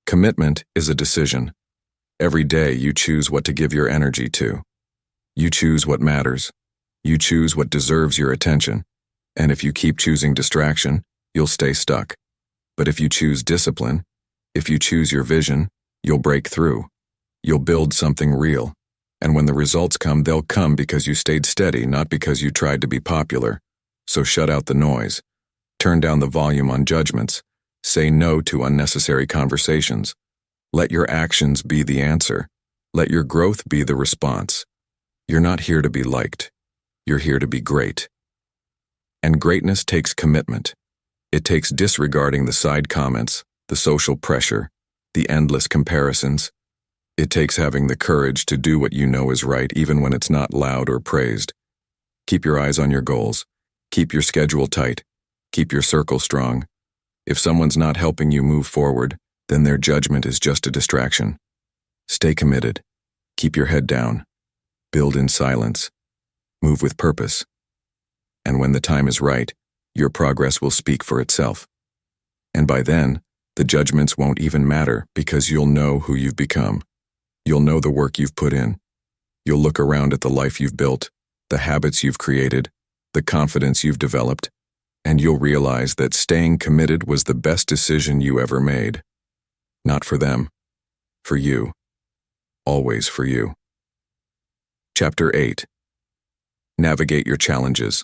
Commitment is a decision. Every day you choose what to give your energy to. You choose what matters. You choose what deserves your attention. And if you keep choosing distraction, you'll stay stuck. But if you choose discipline, if you choose your vision, you'll break through. You'll build something real. And when the results come, they'll come because you stayed steady, not because you tried to be popular. So shut out the noise. Turn down the volume on judgments. Say no to unnecessary conversations. Let your actions be the answer. Let your growth be the response. You're not here to be liked. You're here to be great. And greatness takes commitment. It takes disregarding the side comments, the social pressure, the endless comparisons. It takes having the courage to do what you know is right even when it's not loud or praised. Keep your eyes on your goals. Keep your schedule tight. Keep your circle strong. If someone's not helping you move forward, then their judgment is just a distraction. Stay committed. Keep your head down. Build in silence. Move with purpose. And when the time is right, your progress will speak for itself. And by then, the judgments won't even matter because you'll know who you've become. You'll know the work you've put in. You'll look around at the life you've built, the habits you've created, the confidence you've developed, and you'll realize that staying committed was the best decision you ever made. Not for them. For you. Always for you. Chapter 8. Navigate your challenges.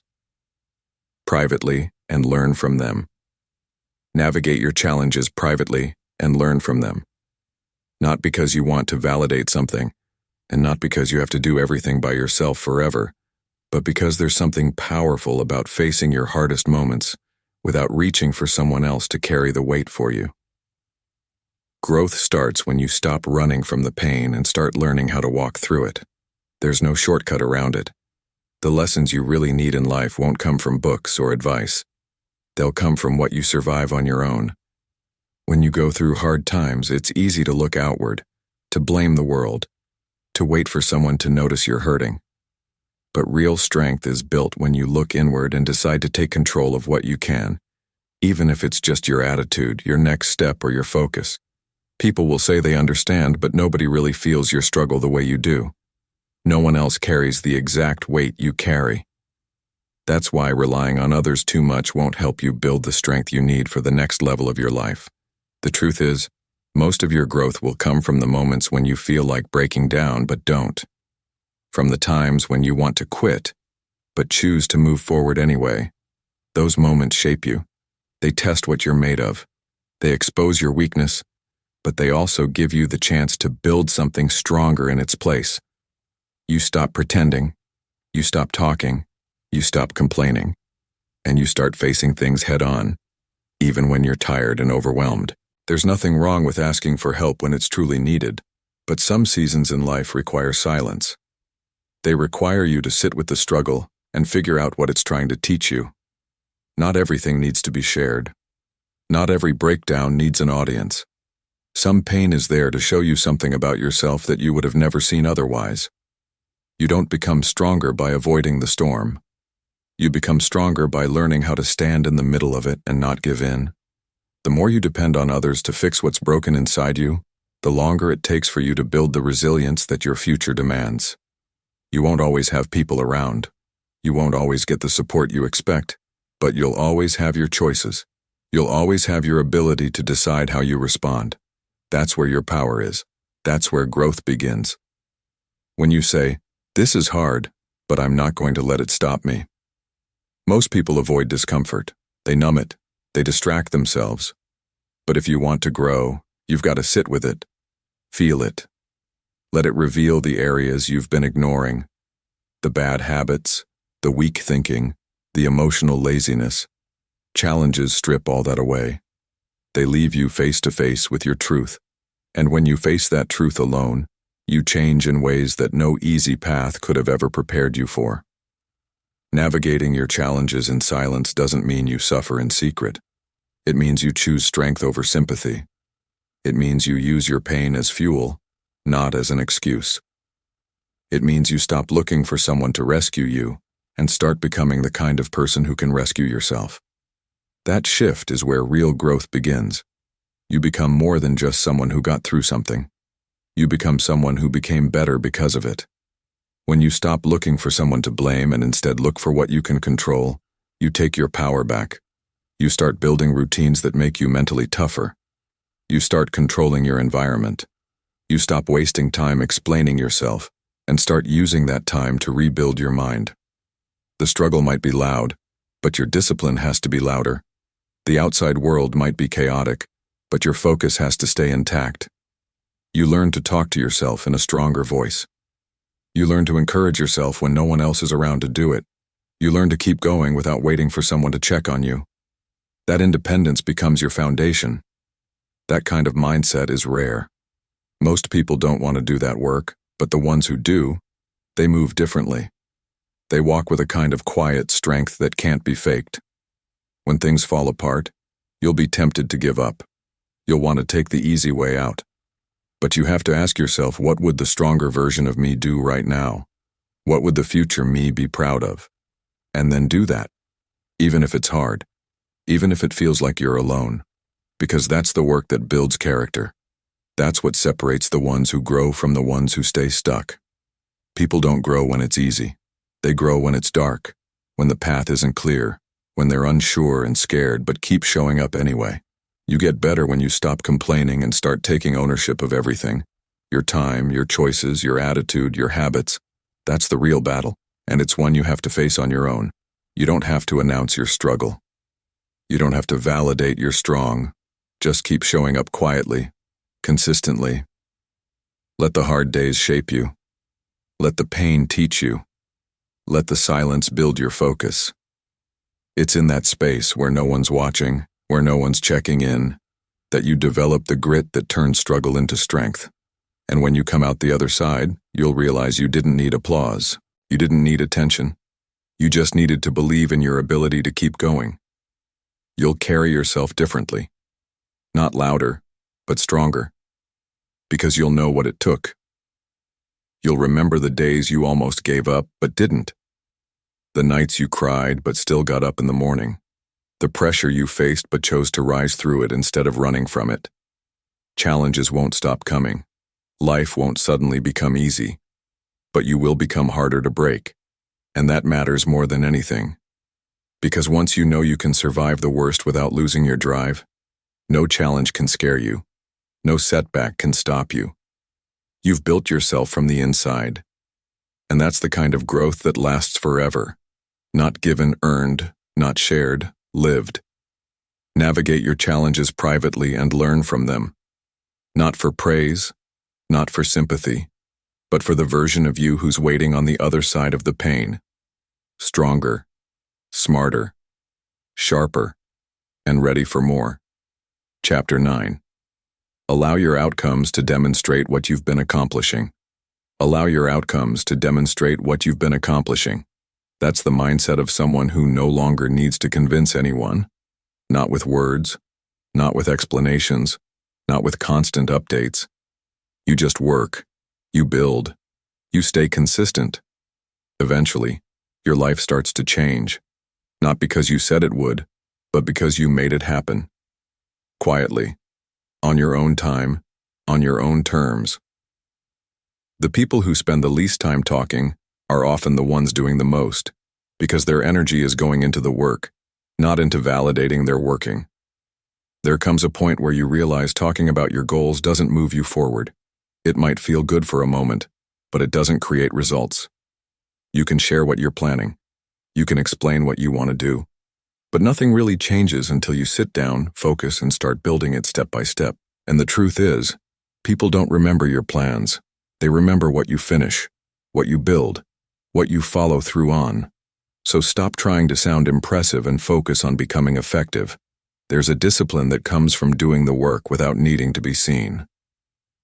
Privately and learn from them. Navigate your challenges privately and learn from them. Not because you want to validate something, and not because you have to do everything by yourself forever, but because there's something powerful about facing your hardest moments without reaching for someone else to carry the weight for you. Growth starts when you stop running from the pain and start learning how to walk through it. There's no shortcut around it. The lessons you really need in life won't come from books or advice. They'll come from what you survive on your own. When you go through hard times, it's easy to look outward, to blame the world, to wait for someone to notice you're hurting. But real strength is built when you look inward and decide to take control of what you can, even if it's just your attitude, your next step, or your focus. People will say they understand, but nobody really feels your struggle the way you do. No one else carries the exact weight you carry. That's why relying on others too much won't help you build the strength you need for the next level of your life. The truth is, most of your growth will come from the moments when you feel like breaking down but don't. From the times when you want to quit, but choose to move forward anyway. Those moments shape you. They test what you're made of. They expose your weakness, but they also give you the chance to build something stronger in its place. You stop pretending. You stop talking. You stop complaining. And you start facing things head on, even when you're tired and overwhelmed. There's nothing wrong with asking for help when it's truly needed, but some seasons in life require silence. They require you to sit with the struggle and figure out what it's trying to teach you. Not everything needs to be shared. Not every breakdown needs an audience. Some pain is there to show you something about yourself that you would have never seen otherwise. You don't become stronger by avoiding the storm. You become stronger by learning how to stand in the middle of it and not give in. The more you depend on others to fix what's broken inside you, the longer it takes for you to build the resilience that your future demands. You won't always have people around. You won't always get the support you expect, but you'll always have your choices. You'll always have your ability to decide how you respond. That's where your power is. That's where growth begins. When you say, "This is hard, but I'm not going to let it stop me." Most people avoid discomfort. They numb it. They distract themselves. But if you want to grow, you've got to sit with it. Feel it. Let it reveal the areas you've been ignoring. The bad habits, the weak thinking, the emotional laziness. Challenges strip all that away. They leave you face to face with your truth. And when you face that truth alone, you change in ways that no easy path could have ever prepared you for. Navigating your challenges in silence doesn't mean you suffer in secret. It means you choose strength over sympathy. It means you use your pain as fuel, not as an excuse. It means you stop looking for someone to rescue you and start becoming the kind of person who can rescue yourself. That shift is where real growth begins. You become more than just someone who got through something. You become someone who became better because of it. When you stop looking for someone to blame and instead look for what you can control, you take your power back. You start building routines that make you mentally tougher. You start controlling your environment. You stop wasting time explaining yourself and start using that time to rebuild your mind. The struggle might be loud, but your discipline has to be louder. The outside world might be chaotic, but your focus has to stay intact. You learn to talk to yourself in a stronger voice. You learn to encourage yourself when no one else is around to do it. You learn to keep going without waiting for someone to check on you. That independence becomes your foundation. That kind of mindset is rare. Most people don't want to do that work, but the ones who do, they move differently. They walk with a kind of quiet strength that can't be faked. When things fall apart, you'll be tempted to give up. You'll want to take the easy way out. But you have to ask yourself, what would the stronger version of me do right now? What would the future me be proud of? And then do that, even if it's hard, even if it feels like you're alone, because that's the work that builds character. That's what separates the ones who grow from the ones who stay stuck. People don't grow when it's easy. They grow when it's dark, when the path isn't clear, when they're unsure and scared but keep showing up anyway. You get better when you stop complaining and start taking ownership of everything. Your time, your choices, your attitude, your habits. That's the real battle, and it's one you have to face on your own. You don't have to announce your struggle. You don't have to validate you're strong. Just keep showing up quietly, consistently. Let the hard days shape you. Let the pain teach you. Let the silence build your focus. It's in that space where no one's watching, where no one's checking in, that you develop the grit that turns struggle into strength. And when you come out the other side, you'll realize you didn't need applause. You didn't need attention. You just needed to believe in your ability to keep going. You'll carry yourself differently. Not louder, but stronger. Because you'll know what it took. You'll remember the days you almost gave up, but didn't. The nights you cried, but still got up in the morning. The pressure you faced, but chose to rise through it instead of running from it. Challenges won't stop coming. Life won't suddenly become easy. But you will become harder to break. And that matters more than anything. Because once you know you can survive the worst without losing your drive, no challenge can scare you. No setback can stop you. You've built yourself from the inside. And that's the kind of growth that lasts forever. Not given, earned, not shared, lived. Navigate your challenges privately and learn from them. Not for praise, not for sympathy, but for the version of you who's waiting on the other side of the pain. Stronger, smarter, sharper, and ready for more. Chapter 9. Allow your outcomes to demonstrate what you've been accomplishing. Allow your outcomes to demonstrate what you've been accomplishing. That's the mindset of someone who no longer needs to convince anyone. Not with words, not with explanations, not with constant updates. You just work, you build, you stay consistent. Eventually, your life starts to change, not because you said it would, but because you made it happen. Quietly, on your own time, on your own terms. The people who spend the least time talking are often the ones doing the most, because their energy is going into the work, not into validating their working. There comes a point where you realize talking about your goals doesn't move you forward. It might feel good for a moment, but it doesn't create results. You can share what you're planning. You can explain what you want to do. But nothing really changes until you sit down, focus, and start building it step by step. And the truth is, people don't remember your plans. They remember what you finish, what you build, what you follow through on. So stop trying to sound impressive and focus on becoming effective. There's a discipline that comes from doing the work without needing to be seen.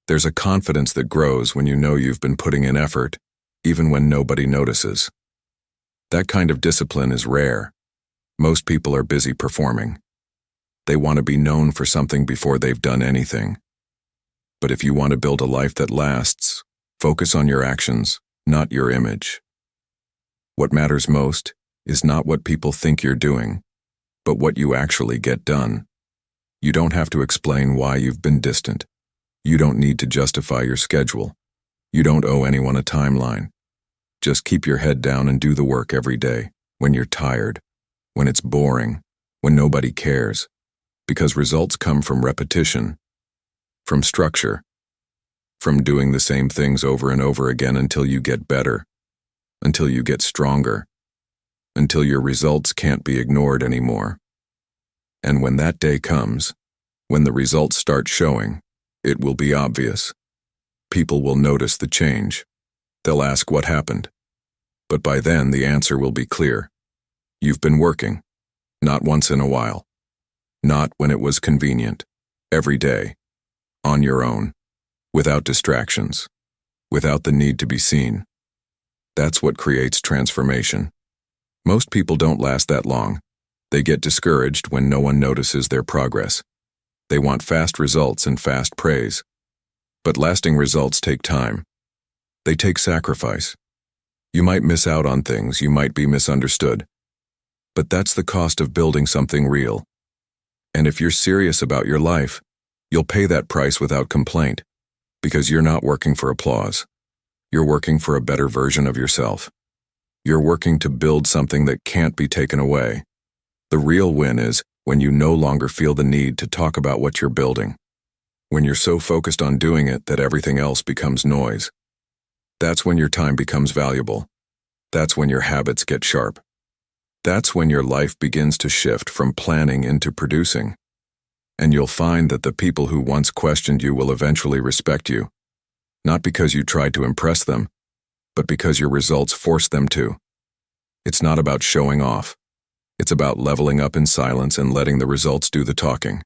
There's a confidence that grows when you know you've been putting in effort, even when nobody notices. That kind of discipline is rare. Most people are busy performing. They want to be known for something before they've done anything. But if you want to build a life that lasts, focus on your actions, not your image. What matters most is not what people think you're doing, but what you actually get done. You don't have to explain why you've been distant. You don't need to justify your schedule. You don't owe anyone a timeline. Just keep your head down and do the work every day, when you're tired, when it's boring, when nobody cares. Because results come from repetition, from structure, from doing the same things over and over again until you get better, until you get stronger, until your results can't be ignored anymore. And when that day comes, when the results start showing, it will be obvious. People will notice the change. They'll ask what happened. But by then, the answer will be clear. You've been working, not once in a while, not when it was convenient, every day, on your own, without distractions, without the need to be seen. That's what creates transformation. Most people don't last that long. They get discouraged when no one notices their progress. They want fast results and fast praise. But lasting results take time. They take sacrifice. You might miss out on things, you might be misunderstood. But that's the cost of building something real. And if you're serious about your life, you'll pay that price without complaint, because you're not working for applause. You're working for a better version of yourself. You're working to build something that can't be taken away. The real win is when you no longer feel the need to talk about what you're building. When you're so focused on doing it that everything else becomes noise. That's when your time becomes valuable. That's when your habits get sharp. That's when your life begins to shift from planning into producing. And you'll find that the people who once questioned you will eventually respect you. Not because you tried to impress them, but because your results forced them to. It's not about showing off. It's about leveling up in silence and letting the results do the talking.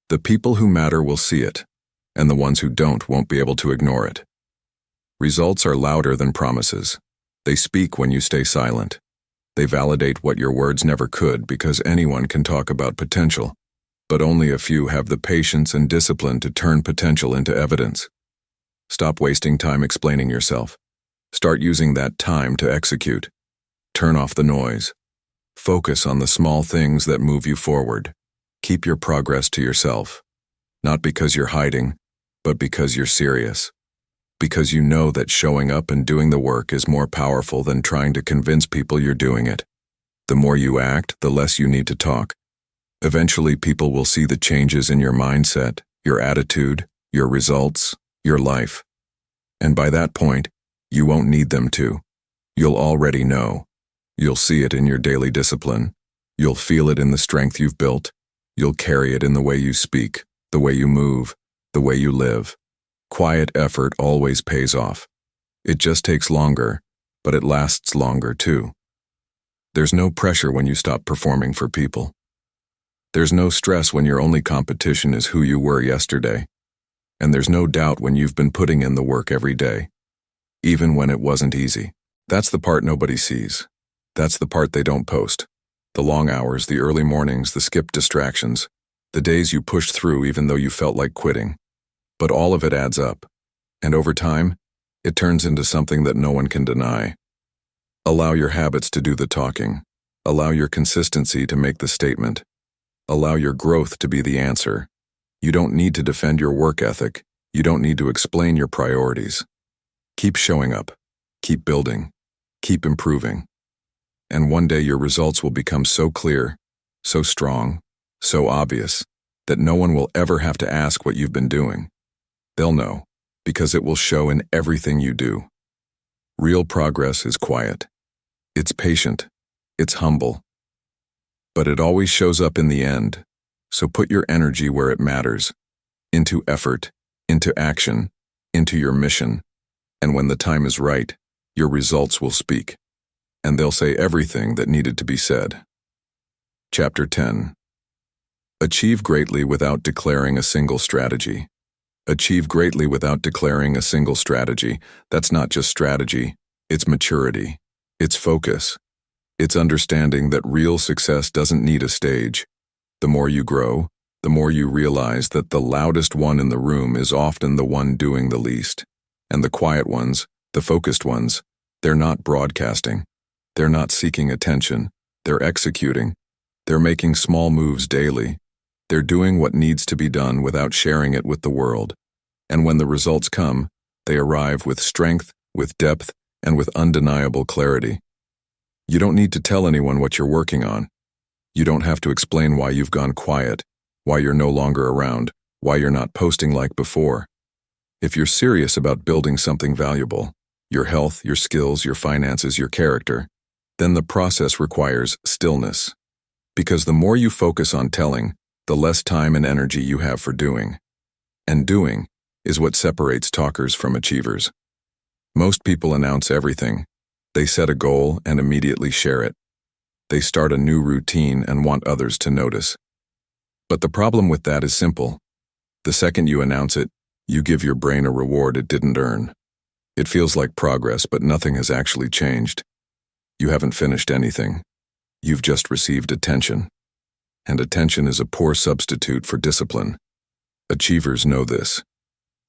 The people who matter will see it, and the ones who don't won't be able to ignore it. Results are louder than promises. They speak when you stay silent. They validate what your words never could because anyone can talk about potential, but only a few have the patience and discipline to turn potential into evidence. Stop wasting time explaining yourself. Start using that time to execute. Turn off the noise. Focus on the small things that move you forward. Keep your progress to yourself. Not because you're hiding, but because you're serious. Because you know that showing up and doing the work is more powerful than trying to convince people you're doing it. The more you act, the less you need to talk. Eventually, people will see the changes in your mindset, your attitude, your results, your life. And by that point, you won't need them to. You'll already know. You'll see it in your daily discipline. You'll feel it in the strength you've built. You'll carry it in the way you speak, the way you move, the way you live. Quiet effort always pays off. It just takes longer, but it lasts longer too. There's no pressure when you stop performing for people. There's no stress when your only competition is who you were yesterday. And there's no doubt when you've been putting in the work every day, even when it wasn't easy. That's the part nobody sees. That's the part they don't post. The long hours, the early mornings, the skipped distractions, the days you pushed through even though you felt like quitting. But all of it adds up. And over time, it turns into something that no one can deny. Allow your habits to do the talking. Allow your consistency to make the statement. Allow your growth to be the answer. You don't need to defend your work ethic. You don't need to explain your priorities. Keep showing up. Keep building. Keep improving. And one day your results will become so clear, so strong, so obvious, that no one will ever have to ask what you've been doing. They'll know, because it will show in everything you do. Real progress is quiet. It's patient. It's humble. But it always shows up in the end. So put your energy where it matters. Into effort, into action, into your mission. And when the time is right, your results will speak. And they'll say everything that needed to be said. Chapter 10. Achieve greatly without declaring a single strategy. Achieve greatly without declaring a single strategy. That's not just strategy, it's maturity. It's focus. It's understanding that real success doesn't need a stage. The more you grow, the more you realize that the loudest one in the room is often the one doing the least. And the quiet ones, the focused ones, they're not broadcasting. They're not seeking attention. They're executing. They're making small moves daily. They're doing what needs to be done without sharing it with the world. And when the results come, they arrive with strength, with depth, and with undeniable clarity. You don't need to tell anyone what you're working on. You don't have to explain why you've gone quiet, why you're no longer around, why you're not posting like before. If you're serious about building something valuable, your health, your skills, your finances, your character, then the process requires stillness. Because the more you focus on telling, the less time and energy you have for doing. And doing is what separates talkers from achievers. Most people announce everything. They set a goal and immediately share it. They start a new routine and want others to notice. But the problem with that is simple. The second you announce it, you give your brain a reward it didn't earn. It feels like progress, but nothing has actually changed. You haven't finished anything. You've just received attention. And attention is a poor substitute for discipline. Achievers know this.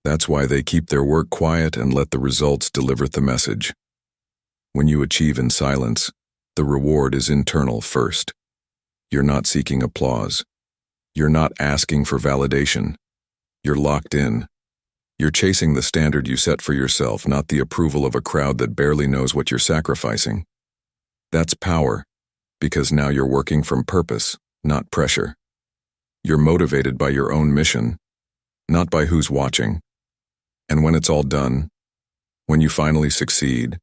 That's why they keep their work quiet and let the results deliver the message. When you achieve in silence, the reward is internal first. You're not seeking applause. You're not asking for validation. You're locked in. You're chasing the standard you set for yourself, not the approval of a crowd that barely knows what you're sacrificing. That's power, because now you're working from purpose, not pressure. You're motivated by your own mission, not by who's watching. And when it's all done, when you finally succeed,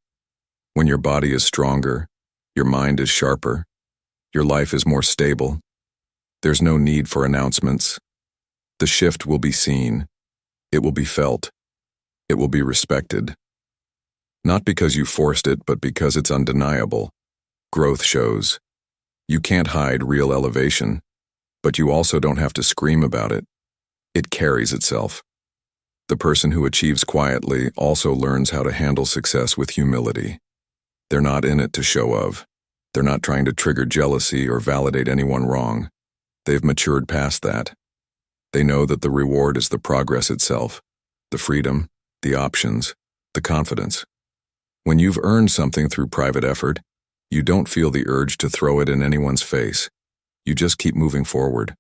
when your body is stronger, your mind is sharper, your life is more stable, there's no need for announcements. The shift will be seen. It will be felt. It will be respected. Not because you forced it, but because it's undeniable. Growth shows. You can't hide real elevation, but you also don't have to scream about it. It carries itself. The person who achieves quietly also learns how to handle success with humility. They're not in it to show off. They're not trying to trigger jealousy or validate anyone wrong. They've matured past that. They know that the reward is the progress itself, the freedom, the options, the confidence. When you've earned something through private effort, you don't feel the urge to throw it in anyone's face. You just keep moving forward,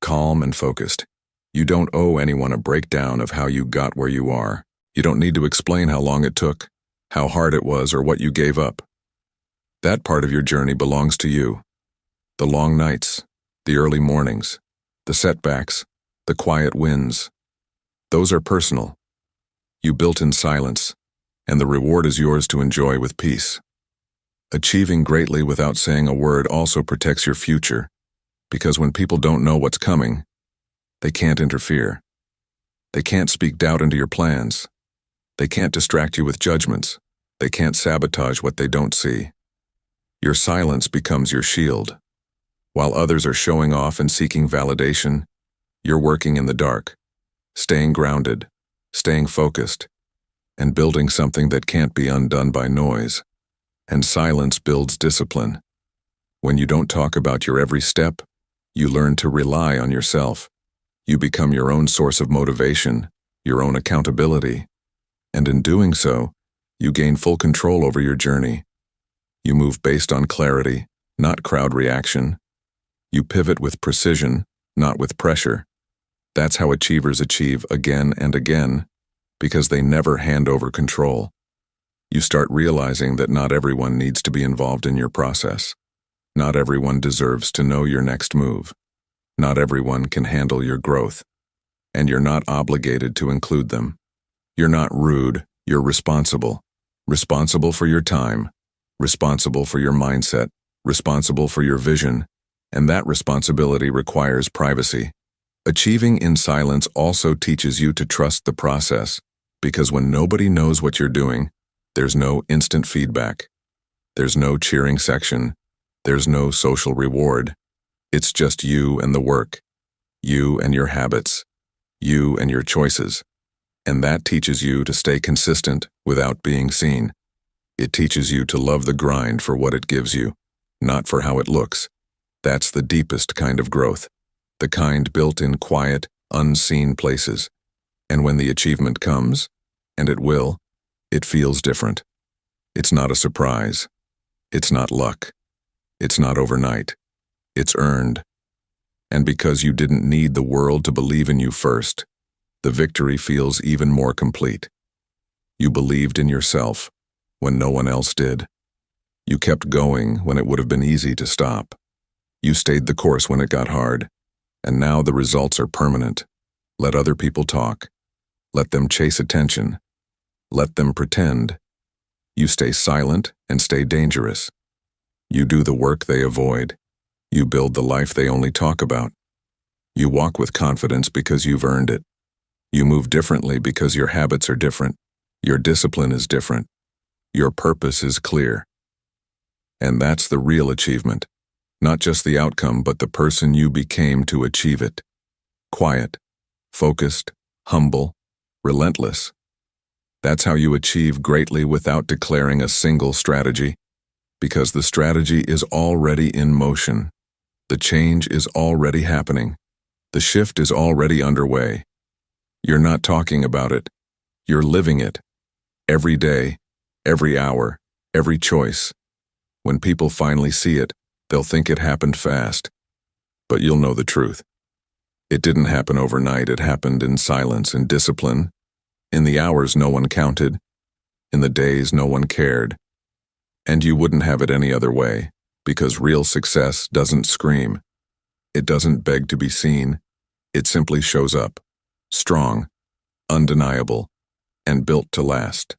calm and focused. You don't owe anyone a breakdown of how you got where you are. You don't need to explain how long it took, how hard it was, or what you gave up. That part of your journey belongs to you. The long nights, the early mornings, the setbacks, the quiet wins. Those are personal. You built in silence, and the reward is yours to enjoy with peace. Achieving greatly without saying a word also protects your future, because when people don't know what's coming, they can't interfere. They can't speak doubt into your plans. They can't distract you with judgments. They can't sabotage what they don't see. Your silence becomes your shield. While others are showing off and seeking validation, you're working in the dark, staying grounded, staying focused, and building something that can't be undone by noise. And silence builds discipline. When you don't talk about your every step, you learn to rely on yourself. You become your own source of motivation, your own accountability. And in doing so, you gain full control over your journey. You move based on clarity, not crowd reaction. You pivot with precision, not with pressure. That's how achievers achieve again and again, because they never hand over control. You start realizing that not everyone needs to be involved in your process. Not everyone deserves to know your next move. Not everyone can handle your growth. And you're not obligated to include them. You're not rude, you're responsible. Responsible for your time, responsible for your mindset, responsible for your vision, and that responsibility requires privacy. Achieving in silence also teaches you to trust the process, because when nobody knows what you're doing, there's no instant feedback. There's no cheering section. There's no social reward. It's just you and the work. You and your habits. You and your choices. And that teaches you to stay consistent without being seen. It teaches you to love the grind for what it gives you, not for how it looks. That's the deepest kind of growth. The kind built in quiet, unseen places. And when the achievement comes, and it will, it feels different. It's not a surprise. It's not luck. It's not overnight. It's earned. And because you didn't need the world to believe in you first, the victory feels even more complete. You believed in yourself when no one else did. You kept going when it would have been easy to stop. You stayed the course when it got hard. And now the results are permanent. Let other people talk. Let them chase attention. Let them pretend. You stay silent and stay dangerous. You do the work they avoid. You build the life they only talk about. You walk with confidence because you've earned it. You move differently because your habits are different. Your discipline is different. Your purpose is clear. And that's the real achievement. Not just the outcome, but the person you became to achieve it. Quiet, focused, humble, relentless. That's how you achieve greatly without declaring a single strategy, because the strategy is already in motion. The change is already happening. The shift is already underway. You're not talking about it. You're living it. Every day, every hour, every choice. When people finally see it, they'll think it happened fast. But you'll know the truth. It didn't happen overnight. It happened in silence and discipline. In the hours no one counted. In the days no one cared. And you wouldn't have it any other way, because real success doesn't scream. It doesn't beg to be seen. It simply shows up. Strong, undeniable, and built to last.